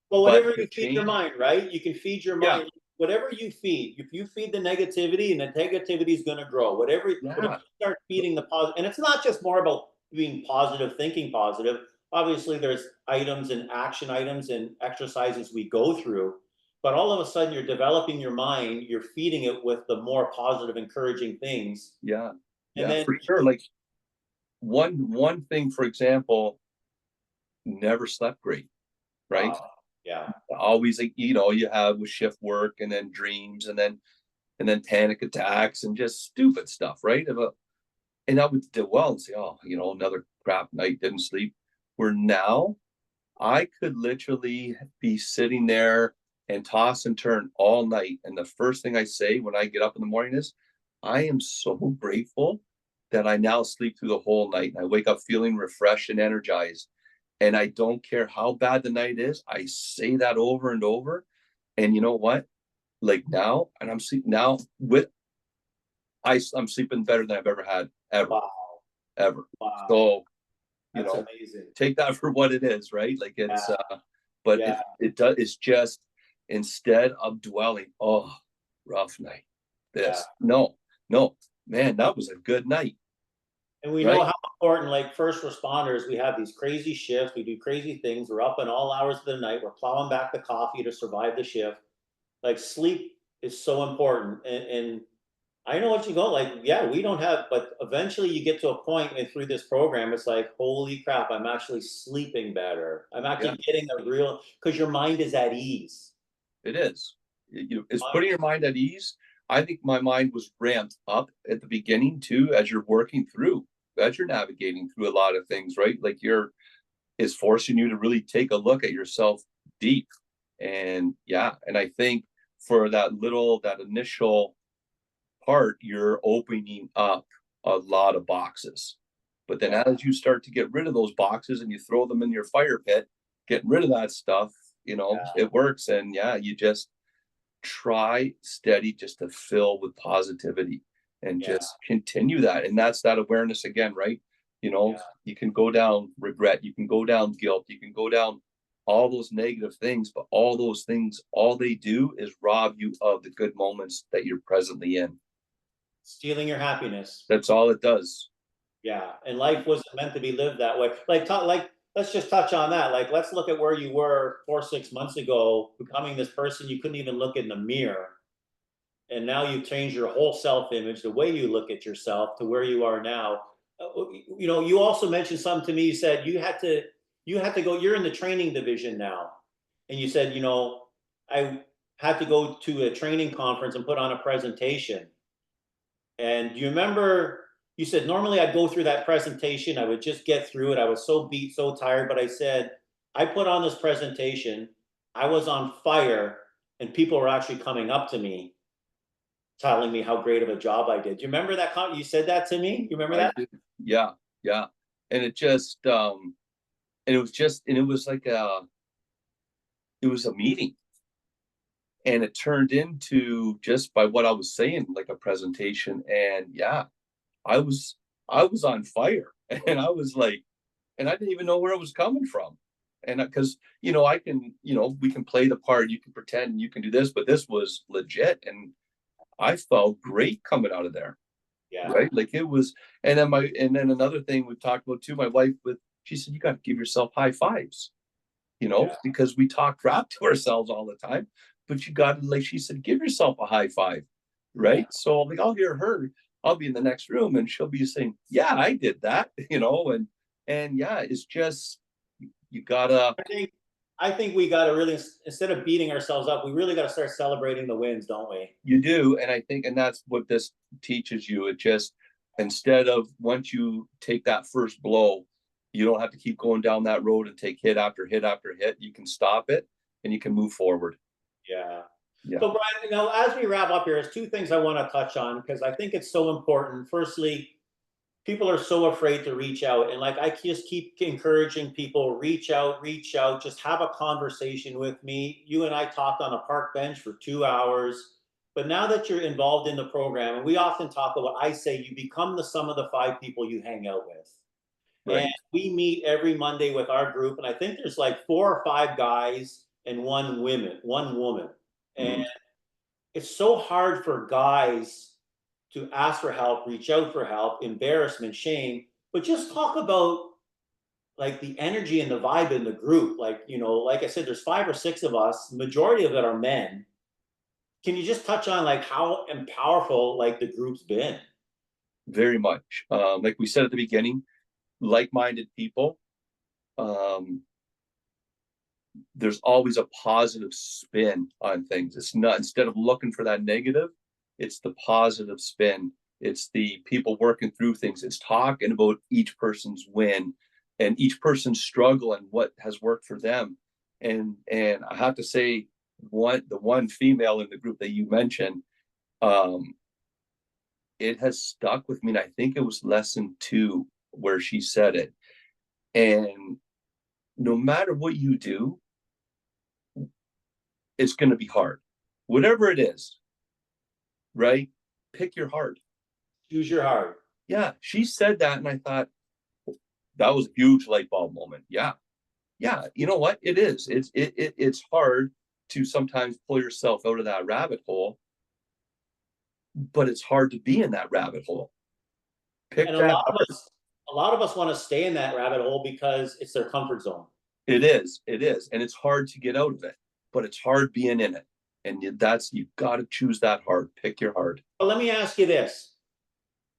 Well, but whatever to you feed your change, mind, right? You can feed your yeah, mind. Whatever you feed, if you feed the negativity, and the negativity is going to grow. But if yeah, you start feeding the positive, and it's not just more about being positive, thinking positive. Obviously, there's items and action items and exercises we go through, but all of a sudden, you're developing your mind. You're feeding it with the more positive, encouraging things, yeah, and yeah, then for sure. Like one thing, for example, never slept great, right? wow, yeah, Always like you have with shift work and then dreams and then panic attacks and just stupid stuff, right? And I would do well and say, oh, another crap night, didn't sleep. Where now I could literally be sitting there and toss and turn all night. And the first thing I say when I get up in the morning is, I am so grateful that I now sleep through the whole night. And I wake up feeling refreshed and energized. And I don't care how bad the night is. I say that over and over. And you know what? Like now, and I'm sleeping now with I'm sleeping better than I've ever had, ever, wow, ever. wow, So, you that's know, amazing. take that for what it is, right? Like Yeah, but yeah, it does, it's just instead of dwelling, oh, rough night, yeah. no, man, that was a good night, And we know right? how important, like first responders, we have these crazy shifts. We do crazy things. We're up in all hours of the night. We're plowing back the coffee to survive the shift. Like sleep is so important. And I know what you go like. Yeah, we don't have, but eventually you get to a point and through this program, it's like, holy crap, I'm actually sleeping better. I'm Yeah, actually getting a real, because your mind is at ease. it is. It's putting your mind at ease. I think my mind was ramped up at the beginning too, as you're working through, as you're navigating through a lot of things, right? Like is forcing you to really take a look at yourself deep. And yeah, and I think for that initial part, you're opening up a lot of boxes. But then Yeah, as you start to get rid of those boxes and you throw them in your fire pit, getting rid of that stuff, yeah, it works. And yeah, you just try steady just to fill with positivity and yeah, just continue that. And that's that awareness again, right? yeah, You can go down regret, you can go down guilt, you can go down all those negative things, but all those things, all they do is rob you of the good moments that you're presently in. stealing your happiness. That's all it does. Yeah, and life wasn't meant to be lived that way. Like let's just touch on that. Like let's look at where you were 4 6 months ago, becoming this person you couldn't even look in the mirror, and now you've changed your whole self-image, the way you look at yourself, to where you are now. You also mentioned something to me. You said you had to go. You're in the training division now, and you said I had to go to a training conference and put on a presentation. And do you remember you said normally I'd go through that presentation, I would just get through it. I was so beat, so tired, but I said, I put on this presentation, I was on fire, and people were actually coming up to me telling me how great of a job I did. Do you remember that you said that to me? You remember I that? do. Yeah, yeah. And it was like it was a meeting, and it turned into, just by what I was saying, like a presentation. And yeah, I was I was on fire and I was like, and I didn't even know where it was coming from. And because, I can, we can play the part, you can pretend, you can do this, but this was legit. And I felt great coming out of there. Yeah. Right. Like it was, and then another thing we've talked about too, my wife she said, you got to give yourself high fives, Yeah. because we talk crap to ourselves all the time, but you got to, like she said, give yourself a high five. Yeah. Right. So like, I'll be in the next room and she'll be saying, yeah, I did that, and yeah, it's just, you gotta, I think we got to really, instead of beating ourselves up, we really got to start celebrating the wins, don't we? you do. And I think, and that's what this teaches you. It just, instead of, once you take that first blow, you don't have to keep going down that road and take hit after hit after hit. You can stop it and you can move forward. Yeah. Yeah. So, Brian, as we wrap up here, there's two things I want to touch on because I think it's so important. Firstly, people are so afraid to reach out. And like I just keep encouraging people, reach out, just have a conversation with me. You and I talked on a park bench for 2 hours. But now that you're involved in the program, and we often talk about, I say you become the sum of the five people you hang out with. And Right. we meet every Monday with our group. And I think there's like 4 or 5 guys and one woman. And Mm-hmm. it's so hard for guys to ask for help, reach out for help, embarrassment, shame, but just talk about like the energy and the vibe in the group. Like, like I said, there's 5 or 6 of us, majority of it are men. Can you just touch on like how powerful like the group's been? Very much. Like we said at the beginning, like-minded people. Um, there's always a positive spin on things. It's not, instead of looking for that negative, it's the positive spin. It's the people working through things. It's talking about each person's win and each person's struggle and what has worked for them. And I have to say, the one female in the group that you mentioned, um, it has stuck with me. And I think it was lesson 2 where she said it. And no matter what you do, it's going to be hard. Whatever it is, right? Pick your heart. Use your heart. Yeah, she said that, and I thought that was a huge light bulb moment. Yeah, yeah. You know what? It is. It's hard to sometimes pull yourself out of that rabbit hole, but it's hard to be in that rabbit hole. And Pick a that lot of heart. us, a lot of us want to stay in that rabbit hole because it's their comfort zone. It is. It is, and it's hard to get out of it, but it's hard being in it. And you've got to choose that heart. Pick your heart. But let me ask you this.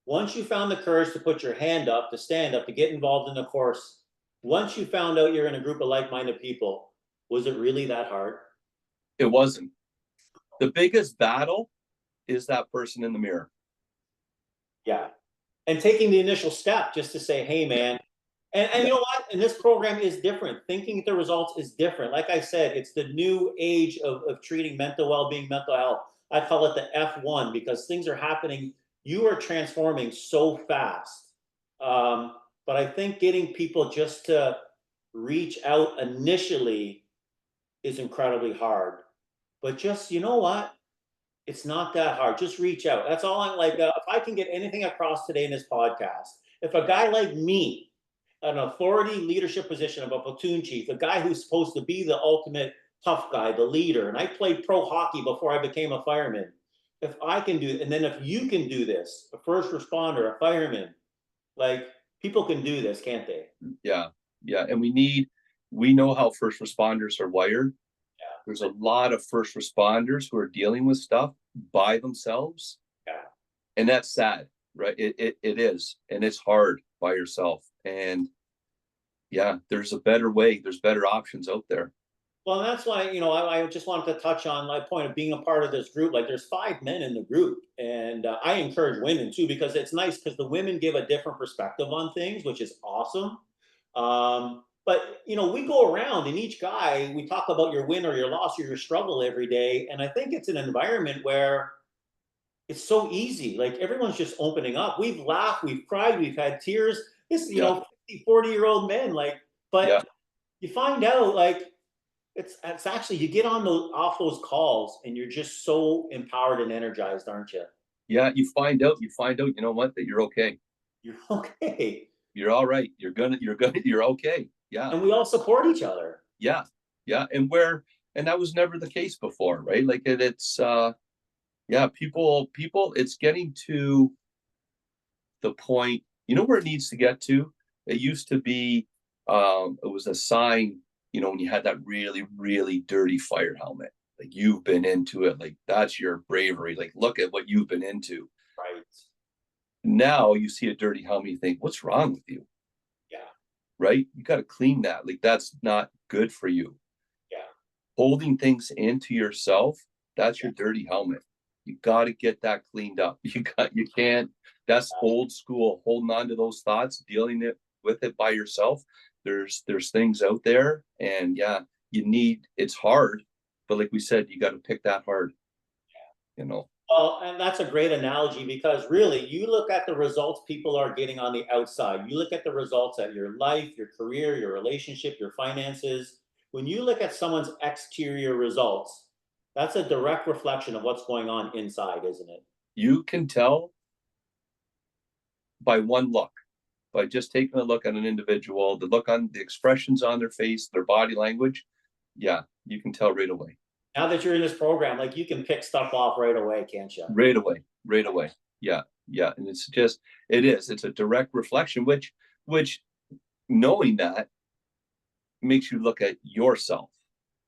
Once you found the courage to put your hand up, to stand up, to get involved in the course, once you found out you're in a group of like-minded people, was it really that hard? It wasn't. The biggest battle is that person in the mirror. Yeah. And taking the initial step just to say, hey, man. And Yeah. you know what? And this program is different. Thinking the results is different. Like I said, it's the new age of treating mental well-being, mental health. I call it the F1 because things are happening. You are transforming so fast. But I think getting people just to reach out initially is incredibly hard. But just, you know what? It's not that hard. Just reach out. That's all I'm like. If I can get anything across today in this podcast, if a guy like me, an authority leadership position of a platoon chief, a guy who's supposed to be the ultimate tough guy, the leader, and I played pro hockey before I became a fireman. If I can do it, and then if you can do this, a first responder, a fireman, like people can do this, can't they? Yeah. Yeah. And we know how first responders are wired. Yeah. There's a lot of first responders who are dealing with stuff by themselves. Yeah. And that's sad, right? It is. And it's hard by yourself. And yeah, there's a better way. There's better options out there. Well, that's why, I just wanted to touch on my point of being a part of this group. Like, there's 5 men in the group, and I encourage women too because it's nice because the women give a different perspective on things, which is awesome. But we go around, and each guy we talk about your win or your loss or your struggle every day, and I think it's an environment where it's so easy. Like everyone's just opening up. We've laughed, we've cried, we've had tears. This, Yeah. 50, 40-year-old men, like, but Yeah. you find out like it's actually you get on those off those calls and you're just so empowered and energized, aren't you? Yeah. You find out, you know what, that you're okay. You're okay. You're all right. You're okay. Yeah. And we all support each other. Yeah. Yeah. And that was never the case before, right? Like it's yeah, people, it's getting to the point, you know where it needs to get to? It used to be, it was a sign, you know, when you had that really, really dirty fire helmet, like you've been into it, like that's your bravery, like look at what you've been into. Right. Now you see a dirty helmet, you think, what's wrong with you? Yeah. Right? You got to clean that. Like that's not good for you. Yeah. Holding things into yourself, that's Yeah. your dirty helmet. You got to get that cleaned up. You can't, that's old school, holding on to those thoughts, dealing with it by yourself. There's things out there, and yeah, it's hard, but like we said, you got to pick that hard, you know. Well, and that's a great analogy because really, you look at the results people are getting on the outside. You look at the results at your life, your career, your relationship, your finances. When you look at someone's exterior results, that's a direct reflection of what's going on inside, isn't it? You can tell by one look, by just taking a look at an individual, the look on the expressions on their face, their body language. Yeah, you can tell right away. Now that you're in this program, like you can pick stuff off right away, can't you? Right away, right away. Yeah, yeah. And it's a direct reflection, which knowing that makes you look at yourself,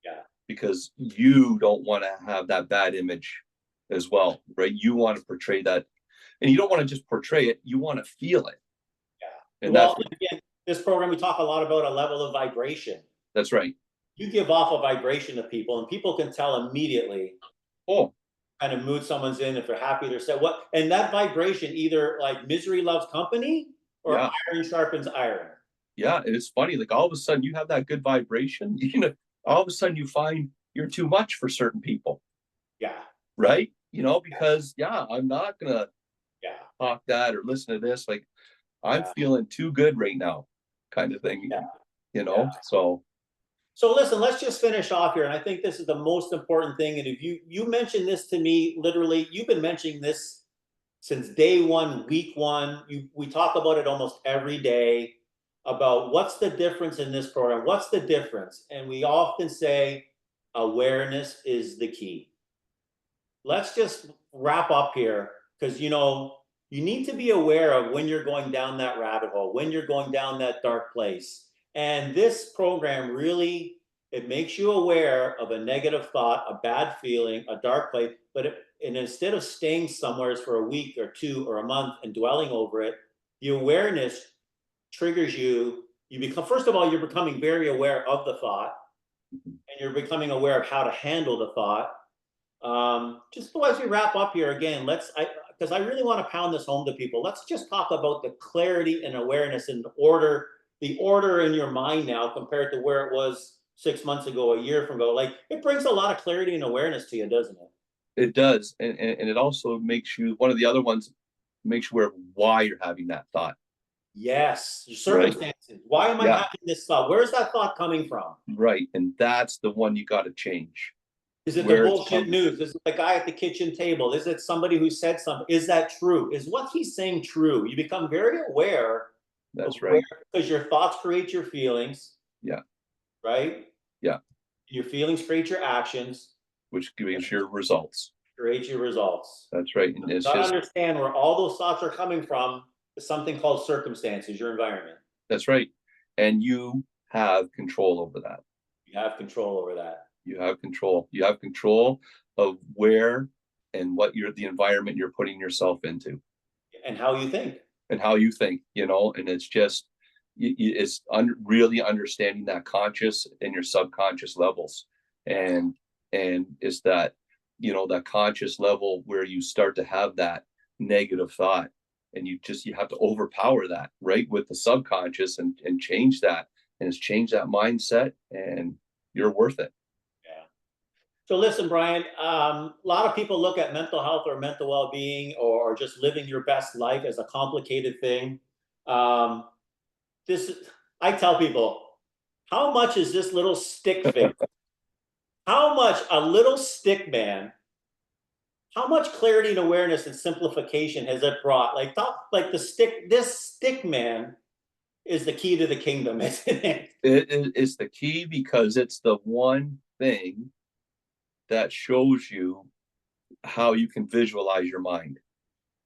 Yeah. because you don't want to have that bad image as well, right? You want to portray that, and you don't want to just portray it, you want to feel it. Yeah. And that's Well, again, this program, we talk a lot about a level of vibration. that's right. You give off a vibration to people, and people can tell immediately Oh, kind of mood someone's in, if they're happy, they're sad. What, and that vibration, either like misery loves company or yeah. iron sharpens iron. Yeah, and it's funny, like all of a sudden you have that good vibration, all of a sudden you find you're too much for certain people, Yeah. right? Because yeah, I'm not gonna Yeah. talk that or listen to this. Like I'm Yeah. feeling too good right now, kind of thing. Yeah. Yeah. So So listen, let's just finish off here. And I think this is the most important thing. And if you mentioned this to me, literally, you've been mentioning this since day one, week one. We talk about it almost every day about what's the difference in this program? What's the difference? And we often say awareness is the key. Let's just wrap up here because you need to be aware of when you're going down that rabbit hole, when you're going down that dark place. And this program really, it makes you aware of a negative thought, a bad feeling, a dark place, and instead of staying somewhere for a week or two or a month and dwelling over it, the awareness triggers you. You become, first of all, you're becoming very aware of the thought, and you're becoming aware of how to handle the thought. Just as we wrap up here again, because I really want to pound this home to people. Let's just talk about the clarity and awareness and the order in your mind now compared to where it was 6 months ago, a year from ago. Like it brings a lot of clarity and awareness to you, doesn't it? it does, and it also makes you, one of the other ones, makes you aware of why you're having that thought, Yes, your right? circumstances. Why am I Yeah, having this thought? Where is that thought coming from? right. And that's the one you got to change. Is it the Where it's bullshit coming. news? Is it the guy at the kitchen table? Is it somebody who said something? Is that true? Is what he's saying true? You become very aware of That's where, right. because your thoughts create your feelings, Yeah, right? yeah. Your feelings create your actions, Which gives your results. create your results. That's right. And You it's gotta just, understand where all those thoughts are coming from is something called circumstances, your environment. that's right. And you have control over that. You have control over that. You have control. You have control of where and what the environment you're putting yourself into, And how you think. and how you think, and it's just, it's really understanding that conscious and your subconscious levels. And it's that, that conscious level where you start to have that negative thought, and you have to overpower that, right, with the subconscious, and change that, and it's change that mindset, and you're worth it. Yeah. So listen, Brian, a lot of people look at mental health or mental well-being or just living your best life as a complicated thing. Um, this, I tell people, how much is this little stick figure? How much a little stick man? How much clarity and awareness and simplification has it brought? Like, like this stick man is the key to the kingdom, isn't it? It's the key because it's the one thing that shows you how you can visualize your mind.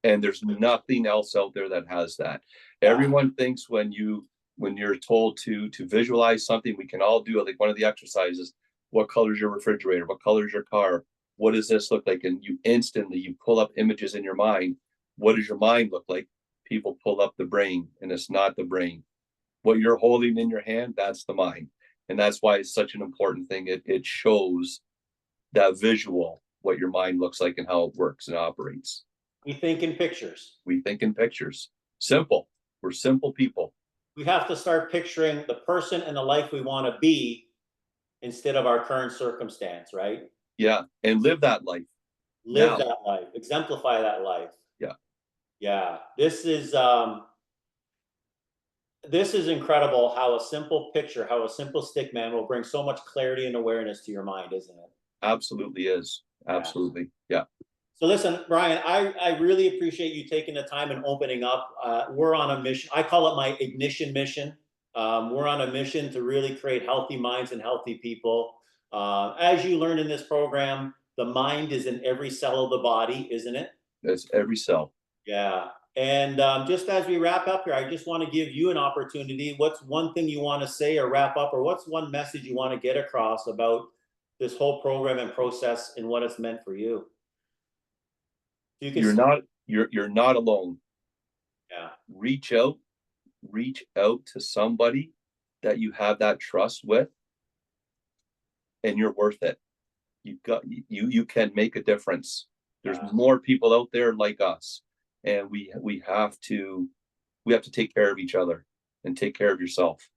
And there's nothing else out there that has that. Everyone thinks when you're told to visualize something, we can all do it. Like one of the exercises, what color is your refrigerator? What color is your car? What does this look like? And you instantly pull up images in your mind. What does your mind look like? People pull up the brain, and it's not the brain. What you're holding in your hand, that's the mind. And that's why it's such an important thing. It shows that visual, what your mind looks like and how it works and operates. We think in pictures. We think in pictures. Simple. We're simple people. We have to start picturing the person and the life we want to be instead of our current circumstance, right? Yeah. And live that life. Live Now. that life, exemplify that life. Yeah. Yeah. This is incredible how a simple picture, how a simple stick man will bring so much clarity and awareness to your mind, isn't it? Absolutely is. Absolutely. Yeah. So listen, Brian, I really appreciate you taking the time and opening up. We're on a mission. I call it my ignition mission. We're on a mission to really create healthy minds and healthy people. As you learned in this program, the mind is in every cell of the body, isn't it? That's every cell. Yeah. And just as we wrap up here, I just want to give you an opportunity. What's one thing you want to say or wrap up, or what's one message you want to get across about this whole program and process and what it's meant for you? You're not alone. Yeah. Reach out to somebody that you have that trust with, and you're worth it. You can make a difference. There's more people out there like us, and we have to take care of each other and take care of yourself.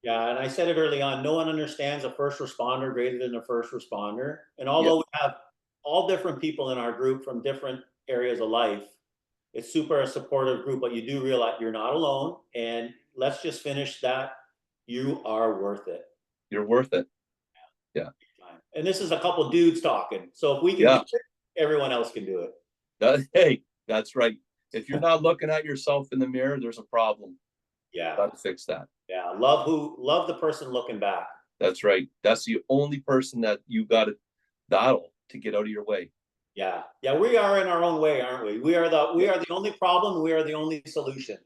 Yeah, and I said it early on, no one understands a first responder greater than a first responder. And although we have all different people in our group from different areas of life, it's super a supportive group, but you do realize you're not alone. And let's just finish that. You are worth it. You're worth it. Yeah. And this is a couple dudes talking. So if we can do it, everyone else can do it. Hey, that's right. If you're not looking at yourself in the mirror, there's a problem. Yeah. Got to fix that. Yeah. Love the person looking back. That's right. That's the only person that you got to battle to get out of your way. Yeah. Yeah. We are in our own way, aren't we? We are the only problem. We are the only solution.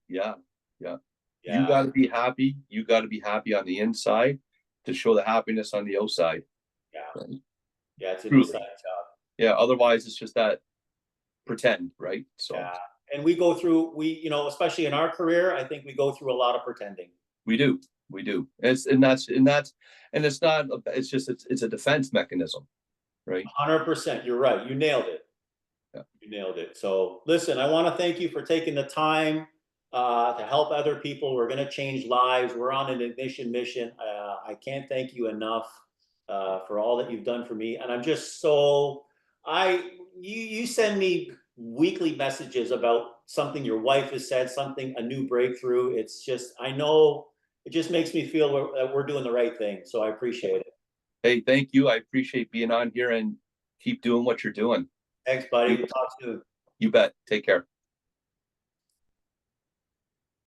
Yeah. Yeah. You got to be happy. You got to be happy on the inside to show the happiness on the outside. Yeah. Right? Yeah. It's an inside job. Yeah. Otherwise, it's just that pretend, right? So. Yeah. And we go through, especially in our career, I think we go through a lot of pretending. We do. It's a defense mechanism, right? 100%. You're right. You nailed it. Yeah. You nailed it. So listen, I want to thank you for taking the time to help other people. We're going to change lives. We're on an ignition mission. I can't thank you enough for all that you've done for me. And I'm just you send me weekly messages about something your wife has said, a new breakthrough. It's just, I know it just makes me feel that we're doing the right thing. So I appreciate it. Hey, thank you. I appreciate being on here, and keep doing what you're doing. Thanks, buddy. We'll talk soon. You bet. Take care.